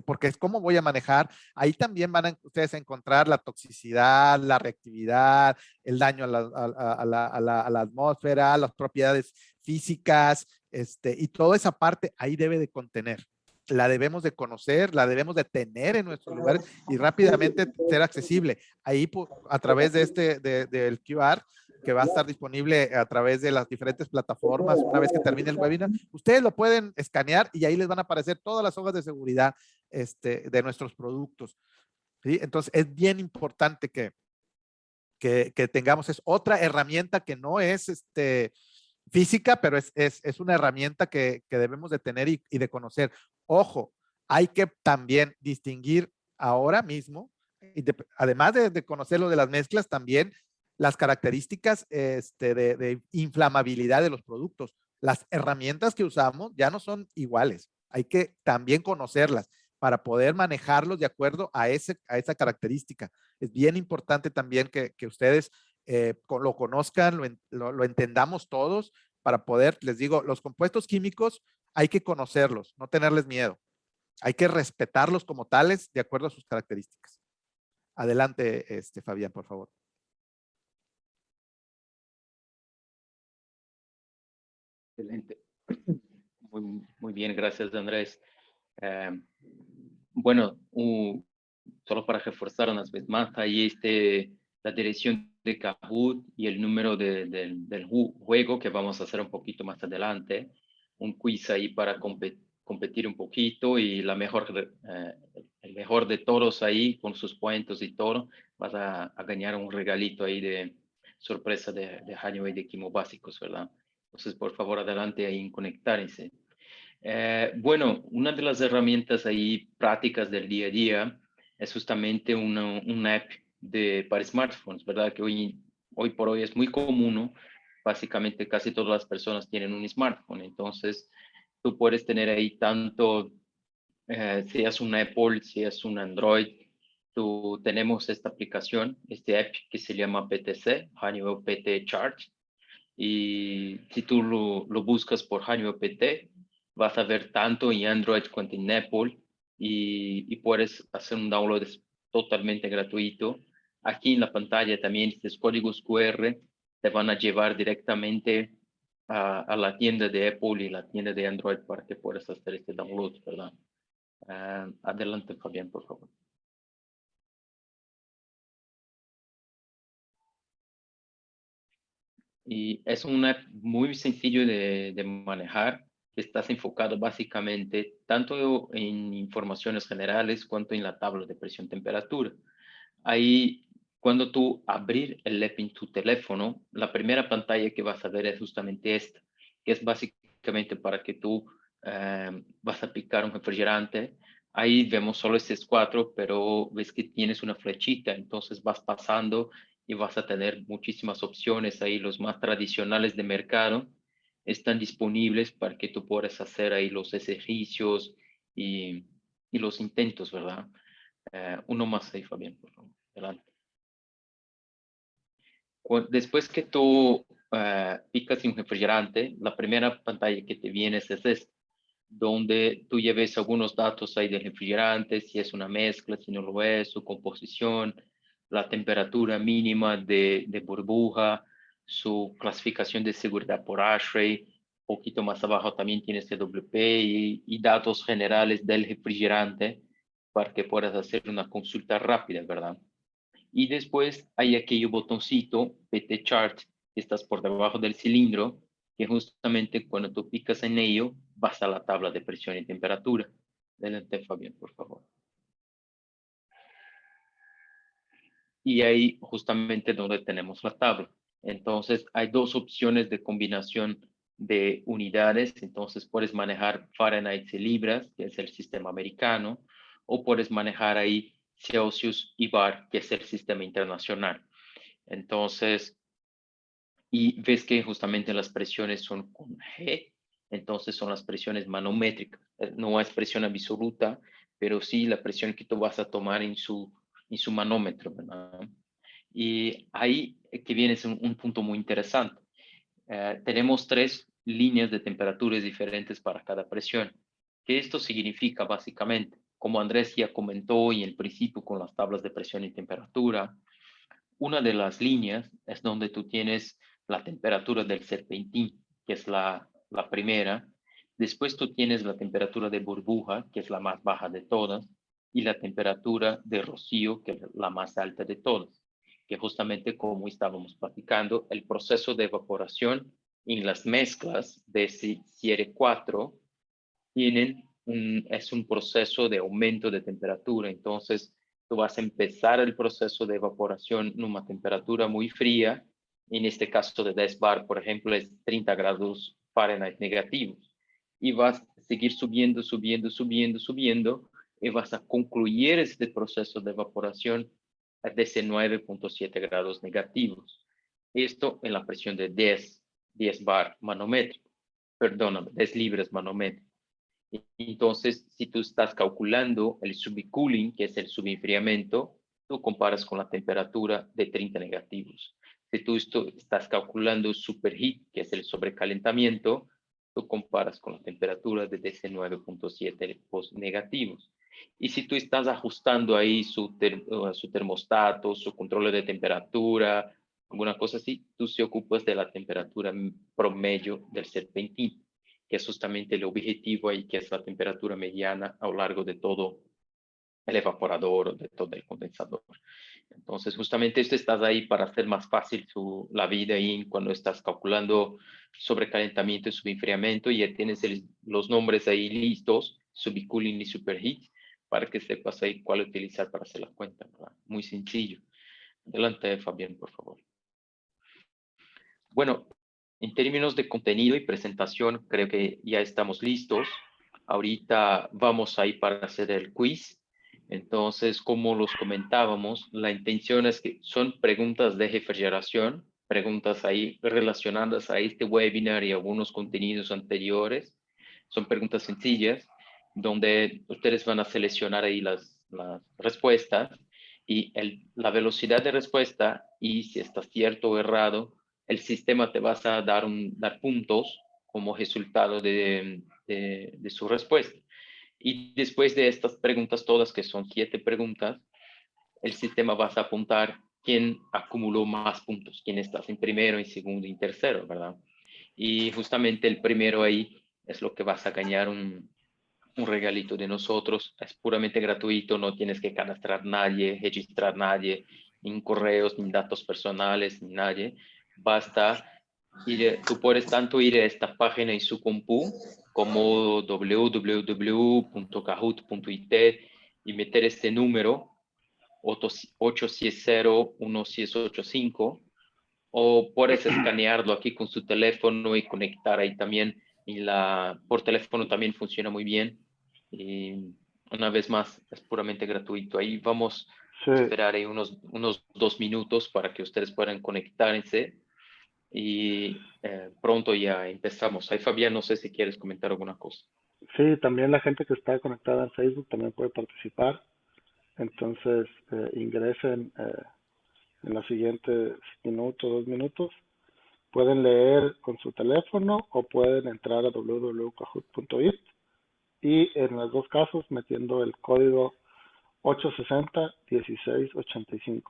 porque es cómo voy a manejar. Ahí también van ustedes a encontrar la toxicidad, la reactividad, el daño a la atmósfera, las propiedades físicas, y toda esa parte ahí debe de contener. La debemos de conocer, la debemos de tener en nuestros lugares y rápidamente ser accesible. Ahí a través del QR, que va a estar disponible a través de las diferentes plataformas una vez que termine el webinar, ustedes lo pueden escanear y ahí les van a aparecer todas las hojas de seguridad de nuestros productos, ¿sí? Entonces es bien importante que tengamos, es otra herramienta que no es física, pero es una herramienta que debemos de tener y de conocer. Ojo, hay que también distinguir ahora mismo, además de conocer lo de las mezclas, también las características de inflamabilidad de los productos. Las herramientas que usamos ya no son iguales. Hay que también conocerlas para poder manejarlos de acuerdo a esa característica. Es bien importante también que ustedes lo conozcan, lo entendamos todos para poder, les digo, los compuestos químicos hay que conocerlos, no tenerles miedo. Hay que respetarlos como tales de acuerdo a sus características. Adelante, Fabián, por favor. Excelente. Muy bien, gracias, Andrés. Bueno, solo para reforzar unas vez más, ahí la dirección de Kahoot y el número del juego que vamos a hacer un poquito más adelante. Un quiz ahí para competir un poquito y el mejor de todos ahí con sus puntos y todo, vas a ganar un regalito ahí de sorpresa de Honeywell de Quimo Básicos, ¿verdad? Entonces, por favor, adelante ahí en conectarse. Bueno, una de las herramientas ahí prácticas del día a día es justamente una app para smartphones, ¿verdad? Que hoy por hoy es muy común, ¿no? Básicamente casi todas las personas tienen un smartphone, entonces tú puedes tener ahí tanto, si es un Apple, si es un Android, tenemos esta aplicación, este app que se llama PTC, Honeywell PT Charge, y si tú lo buscas por Honeywell PT, vas a ver tanto en Android cuanto en Apple y puedes hacer un download totalmente gratuito. Aquí en la pantalla también estos códigos QR te van a llevar directamente a la tienda de Apple y la tienda de Android para que puedas hacer este download, ¿verdad? Adelante, Fabián, por favor. Y es una app muy sencillo de manejar. Estás enfocado básicamente tanto en informaciones generales cuanto en la tabla de presión-temperatura. Ahí, cuando tú abrir el app en tu teléfono, la primera pantalla que vas a ver es justamente esta, que es básicamente para que tú vas a picar un refrigerante. Ahí vemos solo estos cuatro, pero ves que tienes una flechita, entonces vas pasando y vas a tener muchísimas opciones ahí. Los más tradicionales de mercado están disponibles para que tú puedas hacer ahí los ejercicios y los intentos, ¿verdad? Uno más ahí, Fabián, por favor. Adelante. Después que tú picas en un refrigerante, la primera pantalla que te viene es esta, donde tú lleves algunos datos ahí del refrigerante, si es una mezcla, si no lo es, su composición, la temperatura mínima de burbuja, su clasificación de seguridad por ASHRAE. Un poquito más abajo también tienes CWP y datos generales del refrigerante para que puedas hacer una consulta rápida, ¿verdad? Y después hay aquel botoncito PT Chart que estás por debajo del cilindro, que justamente cuando tú picas en ello, vas a la tabla de presión y temperatura. Adelante, Fabián, por favor. Y ahí justamente donde tenemos la tabla. Entonces hay dos opciones de combinación de unidades. Entonces puedes manejar Fahrenheit y libras, que es el sistema americano, o puedes manejar ahí Celsius y bar, que es el sistema internacional. Entonces, y ves que justamente las presiones son con G, entonces son las presiones manométricas. No es presión absoluta, pero sí la presión que tú vas a tomar en su manómetro, ¿verdad? Y ahí que viene es un punto muy interesante. Tenemos tres líneas de temperaturas diferentes para cada presión. ¿Qué esto significa básicamente? Como Andrés ya comentó y en el principio con las tablas de presión y temperatura, una de las líneas es donde tú tienes la temperatura del serpentín, que es la primera. Después tú tienes la temperatura de burbuja, que es la más baja de todas, y la temperatura de rocío, que es la más alta de todas, que justamente como estábamos platicando, el proceso de evaporación en las mezclas de CR4 es un proceso de aumento de temperatura. Entonces, tú vas a empezar el proceso de evaporación en una temperatura muy fría. En este caso de 10 bar, por ejemplo, es 30 grados Fahrenheit negativos. Y vas a seguir subiendo, subiendo, subiendo, subiendo, y vas a concluir este proceso de evaporación a 19.7 grados negativos. Esto en la presión de 10 bar manométrico, perdóname, 10 libras manométrico. Entonces, si tú estás calculando el subcooling, que es el subenfriamiento, tú comparas con la temperatura de 30 negativos. Si tú estás calculando superheat, que es el sobrecalentamiento, tú comparas con la temperatura de 19.7 negativos. Y si tú estás ajustando ahí su termostato, su control de temperatura, alguna cosa así, tú se ocupas de la temperatura promedio del serpentín, que es justamente el objetivo ahí, que es la temperatura mediana a lo largo de todo el evaporador, de todo el condensador. Entonces, justamente esto estás ahí para hacer más fácil la vida ahí cuando estás calculando sobrecalentamiento y subenfriamiento, y ya tienes los nombres ahí listos, subcooling y superheat, para que sepas ahí cuál utilizar para hacer la cuenta, ¿verdad? Muy sencillo. Adelante, Fabián, por favor. Bueno, en términos de contenido y presentación, creo que ya estamos listos. Ahorita vamos ahí para hacer el quiz. Entonces, como los comentábamos, la intención es que son preguntas de refrigeración, preguntas ahí relacionadas a este webinar y algunos contenidos anteriores. Son preguntas sencillas, donde ustedes van a seleccionar ahí las respuestas y la velocidad de respuesta y si está cierto o errado, el sistema te va a dar puntos como resultado de su respuesta. Y después de estas preguntas todas, que son 7 preguntas, el sistema va a apuntar quién acumuló más puntos, quién está en primero, en segundo y en tercero, ¿verdad? Y justamente el primero ahí es lo que vas a ganar un regalito de nosotros. Es puramente gratuito, no tienes que cadastrar nadie, registrar nadie, ni correos, ni datos personales, ni nadie. Basta tú puedes tanto ir a esta página en su compu como www.kahoot.it y meter este número 860-1685 o puedes escanearlo aquí con su teléfono y conectar ahí también. Por teléfono también funciona muy bien. Y una vez más, es puramente gratuito. Ahí vamos Sí, a esperar ahí unos 2 minutos para que ustedes puedan conectarse y pronto ya empezamos. Ahí, Fabián, no sé si quieres comentar alguna cosa. sí, también la gente que está conectada en Facebook también puede participar. Entonces, ingresen en los siguientes minutos, 2 minutos. Pueden leer con su teléfono o pueden entrar a www.kahoot.it y en los dos casos metiendo el código 860-1685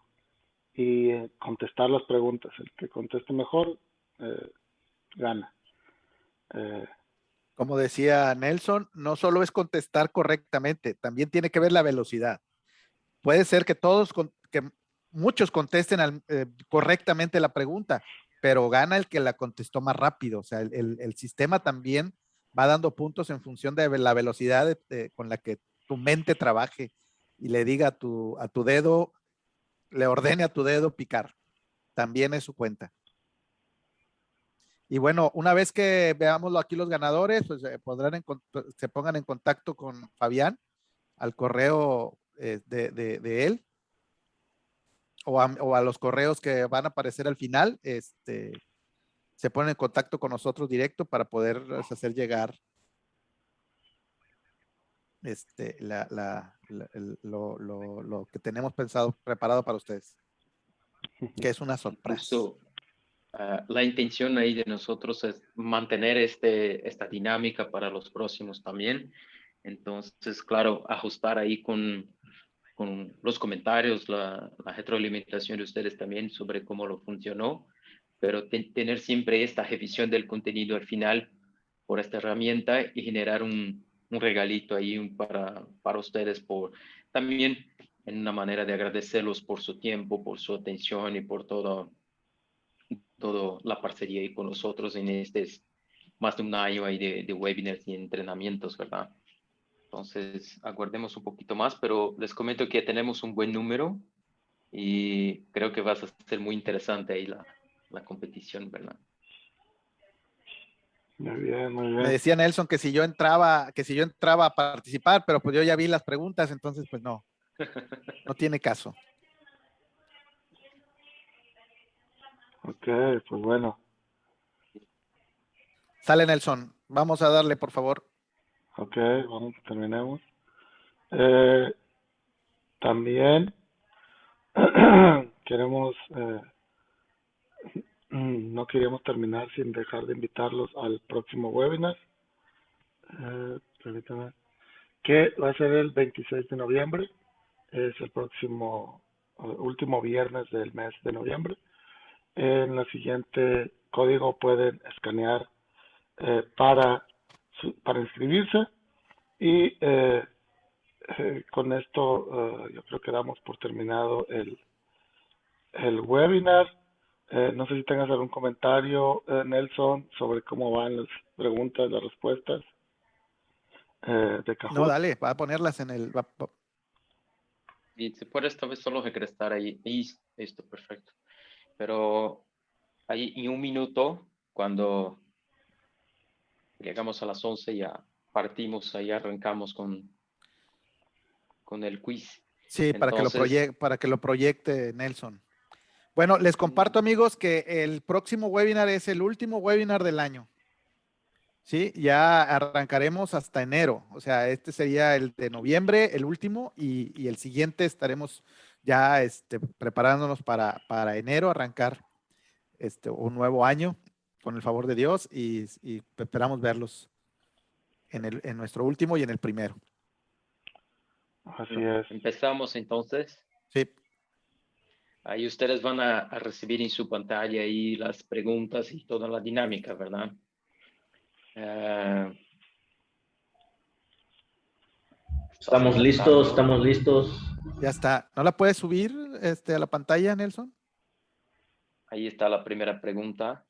y contestar las preguntas. El que conteste mejor eh, gana. Eh, Como decía Nelson, no solo es contestar correctamente, también tiene que ver la velocidad. Puede ser que que muchos contesten correctamente la pregunta, pero gana el que la contestó más rápido. O sea, el sistema también va dando puntos en función de la velocidad con la que tu mente trabaje y le diga a tu dedo, le ordene a tu dedo picar. También es su cuenta. Y bueno, una vez que veamos aquí los ganadores, pues se pongan en contacto con Fabián al correo de él o a los correos que van a aparecer al final, se ponen en contacto con nosotros directo para poder hacer llegar lo que tenemos preparado para ustedes, que es una sorpresa. Justo la intención ahí de nosotros es mantener esta dinámica para los próximos también. Entonces, claro, ajustar ahí con los comentarios, la retroalimentación de ustedes también sobre cómo lo funcionó, pero tener siempre esta revisión del contenido al final por esta herramienta y generar un regalito ahí para ustedes también en una manera de agradecerlos por su tiempo, por su atención y por toda la parcería ahí con nosotros en más de un año ahí de webinars y entrenamientos, ¿verdad? Entonces, aguardemos un poquito más, pero les comento que tenemos un buen número y creo que va a ser muy interesante ahí la competición, ¿verdad? muy bien, muy Me bien. decía Nelson que si yo entraba a participar, pero pues yo ya vi las preguntas, entonces pues no tiene caso. Ok, pues bueno. Sale Nelson, vamos a darle por favor. Ok, vamos, terminemos. Eh, también queremos, no queríamos terminar sin dejar de invitarlos al próximo webinar, permítame, que va a ser el 26 de noviembre, es el próximo, último viernes del mes de noviembre. En el siguiente código pueden escanear para inscribirse y con esto yo creo que damos por terminado el webinar. No sé si tengas algún comentario, Nelson, sobre cómo van las preguntas, las respuestas de No, Kahoot. dale, va a ponerlas en el... Y se puede esta vez solo regresar ahí. Listo, perfecto. Pero ahí en un minuto, cuando llegamos a las 11 ya partimos, ahí arrancamos con el quiz. Sí, Entonces, para que lo proyecte Nelson. Bueno, les comparto, amigos, que el próximo webinar es el último webinar del año. Sí, ya arrancaremos hasta enero. O sea, este sería el de noviembre, el último, y el siguiente estaremos ya preparándonos para enero, arrancar un nuevo año con el favor de Dios y esperamos verlos en nuestro último y en el primero. Así bueno, es. empezamos entonces. Sí. Ahí ustedes van a recibir en su pantalla ahí las preguntas y toda la dinámica, ¿verdad? Estamos listos, estamos listos. Ya está. ¿No la puedes subir a la pantalla, Nelson? Ahí está la primera pregunta.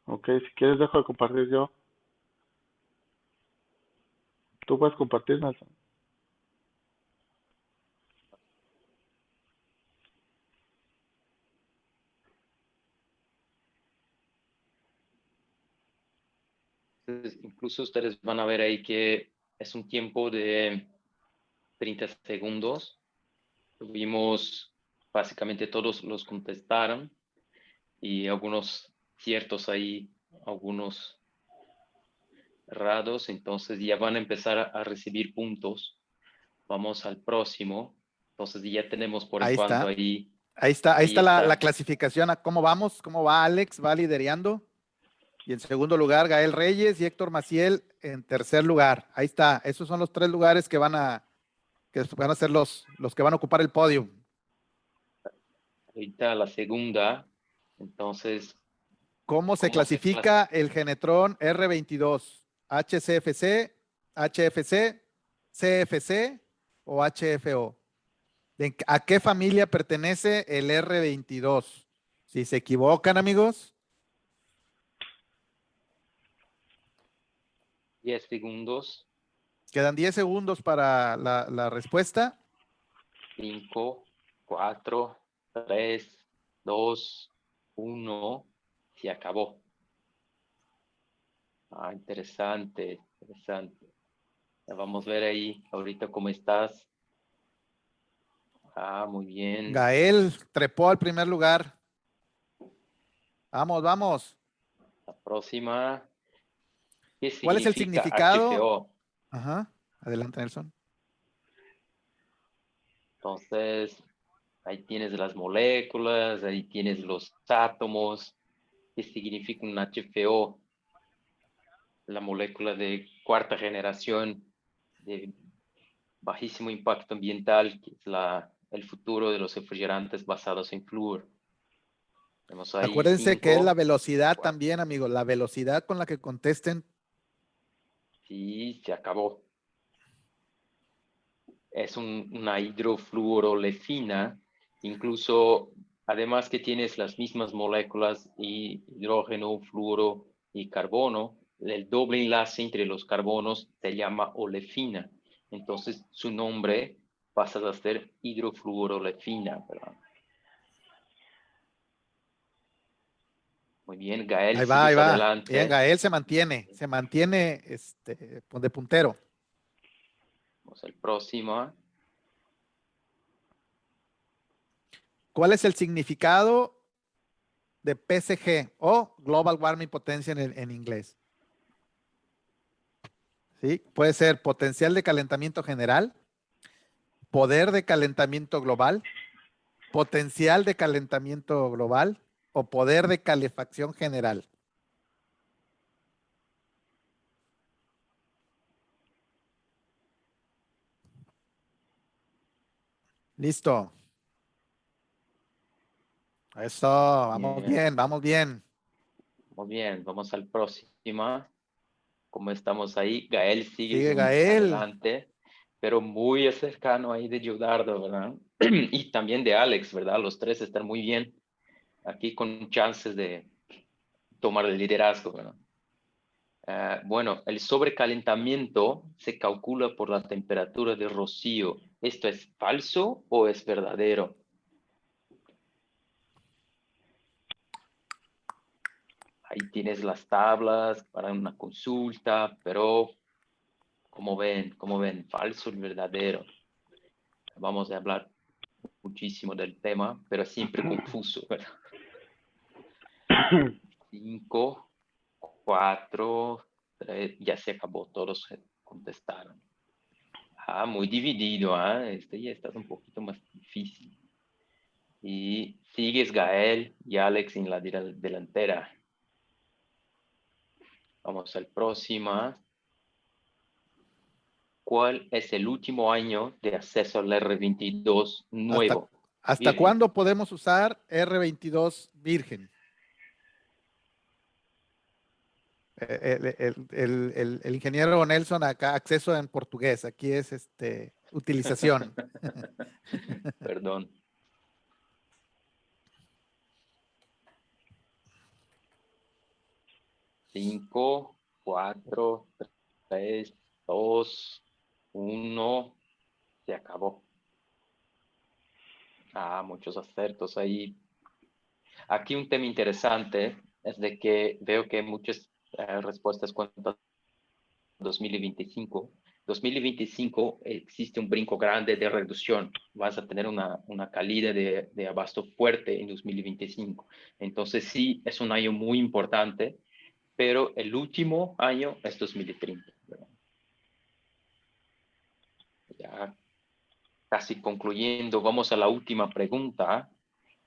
Ok, si quieres dejo de compartir yo. Tú puedes compartir, Nelson. Entonces, incluso ustedes van a ver ahí que es un tiempo de 30 segundos. Tuvimos, básicamente todos los contestaron y algunos ciertos ahí, algunos errados. Entonces ya van a empezar a recibir puntos. Vamos al próximo. Entonces ya tenemos por Ahí enquanto está. ahí. Ahí Ahí está la está. clasificación. ¿Cómo vamos? ¿Cómo va Alex? Va liderando. Y en segundo lugar, Gael Reyes y Héctor Maciel en tercer lugar. Ahí está. Esos son los 3 lugares que van a ser los que van a ocupar el podio. Ahorita la segunda. Entonces, ¿Cómo se ¿cómo se clasifica el Genetron R22? ¿HCFC, HFC, CFC o HFO? ¿A qué familia pertenece el R22? Si se equivocan, amigos. 10 segundos. Quedan 10 segundos para la respuesta. 5, 4, 3, 2, 1. Se acabó. Ah, interesante, interesante. Ya vamos a ver ahí ahorita cómo estás. Ah, muy bien. Gael trepó al primer lugar. Vamos, vamos. La próxima. ¿Qué ¿Cuál es el significa significado? HFO? Ajá. Adelante, Nelson. Entonces, ahí tienes las moléculas, ahí tienes los átomos. ¿Qué significa un HFO? La molécula de cuarta generación de bajísimo impacto ambiental, que es el futuro de los refrigerantes basados en flúor. Tenemos ahí Acuérdense que es la 5, velocidad 4. también, amigos. La velocidad con la que contesten. Sí, se acabó. Es una hidrofluorolefina, incluso, además que tienes las mismas moléculas, hidrógeno, fluoro y carbono, el doble enlace entre los carbonos se llama olefina. Entonces, su nombre pasa a ser hidrofluorolefina, ¿verdad? Muy bien, Gael, Ahí va, ahí sigues va. Bien, adelante. Gael se mantiene de puntero. Vamos al próximo. ¿Cuál es el significado de PSG o Global Warming Potential en inglés? ¿Sí? Puede ser potencial de calentamiento general, poder de calentamiento global, potencial de calentamiento global o poder de calefacción general. Listo. Eso, vamos Bien, bien, vamos bien. muy bien, vamos al próximo. Como estamos ahí, Gael sigue Sigue Gael. adelante, pero muy cercano ahí de Giudardo, ¿verdad? Y también de Alex, ¿verdad? Los tres están muy bien aquí con chances de tomar el liderazgo, ¿verdad? Bueno, el sobrecalentamiento se calcula por la temperatura de rocío. ¿Esto es falso o es verdadero? Ahí tienes las tablas para una consulta, pero como ven, falso y verdadero. Vamos a hablar muchísimo del tema, pero siempre confuso, ¿verdad? 5, 4, 3, ya se acabó, todos contestaron. Muy dividido, este ya está un poquito más difícil. Y sigues Gael y Alex en la delantera. Vamos al próximo. ¿Cuál es el último año de acceso al R22 nuevo? ¿Hasta cuándo podemos usar R22 virgen? El ingeniero Nelson acá, acceso en portugués, aquí es utilización. Perdón. 5, 4, 3, 2, 1, se acabó. Muchos acertos ahí. Aquí un tema interesante es de que veo que muchas respuestas cuentan 2025. 2025 existe un brinco grande de reducción. Vas a tener una calidad de abasto fuerte en 2025. Entonces sí, es un año muy importante, pero el último año es 2030. ¿Verdad? Ya casi concluyendo, vamos a la última pregunta.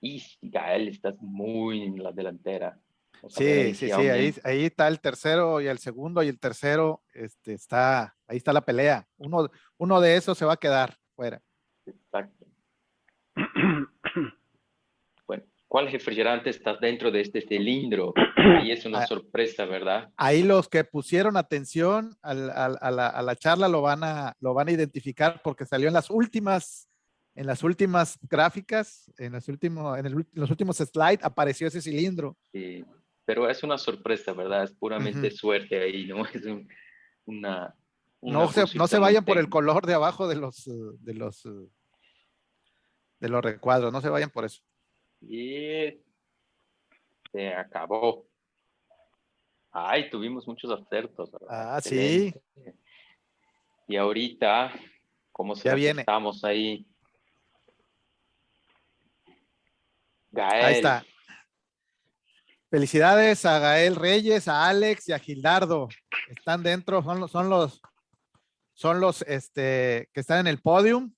Y Gael, estás muy en la delantera. Sí, ahí está el tercero y el segundo y el tercero, ahí está la pelea. Uno de esos se va a quedar fuera. Exacto. Bueno, ¿cuál refrigerante está dentro de este cilindro? Ahí es una sorpresa, ¿verdad? Ahí los que pusieron atención a la charla lo van a identificar porque salió en las últimas gráficas, en los últimos slides apareció ese cilindro. Sí, pero es una sorpresa, ¿verdad? Es puramente suerte ahí, ¿no? Es no se vayan por el color de abajo de los recuadros, no se vayan por eso. Y se acabó. Tuvimos muchos acertos, ¿verdad? Excelente. Sí. Y ahorita, ¿cómo será que estamos ahí? Gael. Ahí está. Felicidades a Gael Reyes, a Alex y a Gildardo. Están dentro, son los que están en el podium.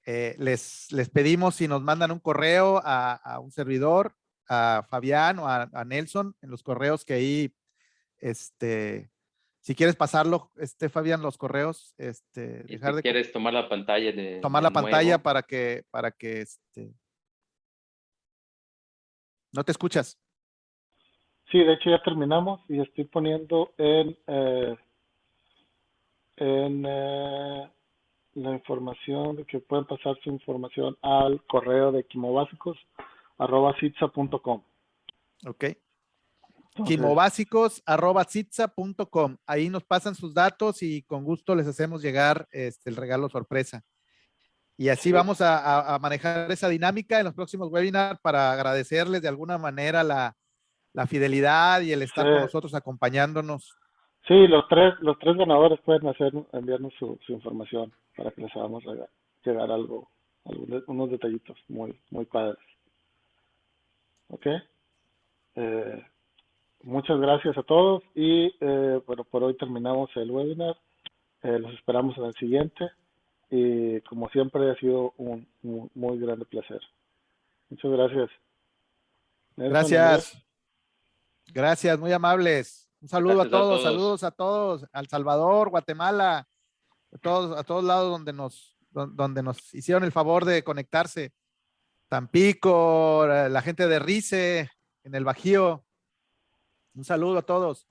Les pedimos si nos mandan un correo a un servidor, a Fabián o a Nelson, en los correos que ahí, si quieres pasarlo, Fabián, los correos, ¿Quieres tomar la pantalla tomar la pantalla para que no te escuchas. Sí, de hecho ya terminamos y estoy poniendo la información de que pueden pasar su información al correo de quimobásicos@citza.com. Ok. Quimobásicos@citza.com. Ahí nos pasan sus datos y con gusto les hacemos llegar el regalo sorpresa. Y así vamos a manejar esa dinámica en los próximos webinars para agradecerles de alguna manera la fidelidad y el estar con nosotros acompañándonos. Sí, los tres ganadores pueden enviarnos su información para que les hagamos llegar unos detallitos muy, muy padres. ¿Ok? Muchas gracias a todos y bueno, por hoy terminamos el webinar. Los esperamos en el siguiente y como siempre ha sido un muy grande placer. Muchas gracias. Gracias. Gracias, muy amables. Un saludo a todos, saludos a todos, El Salvador, Guatemala, a todos lados donde nos hicieron el favor de conectarse. Tampico, la gente de Rice, en el Bajío. Un saludo a todos.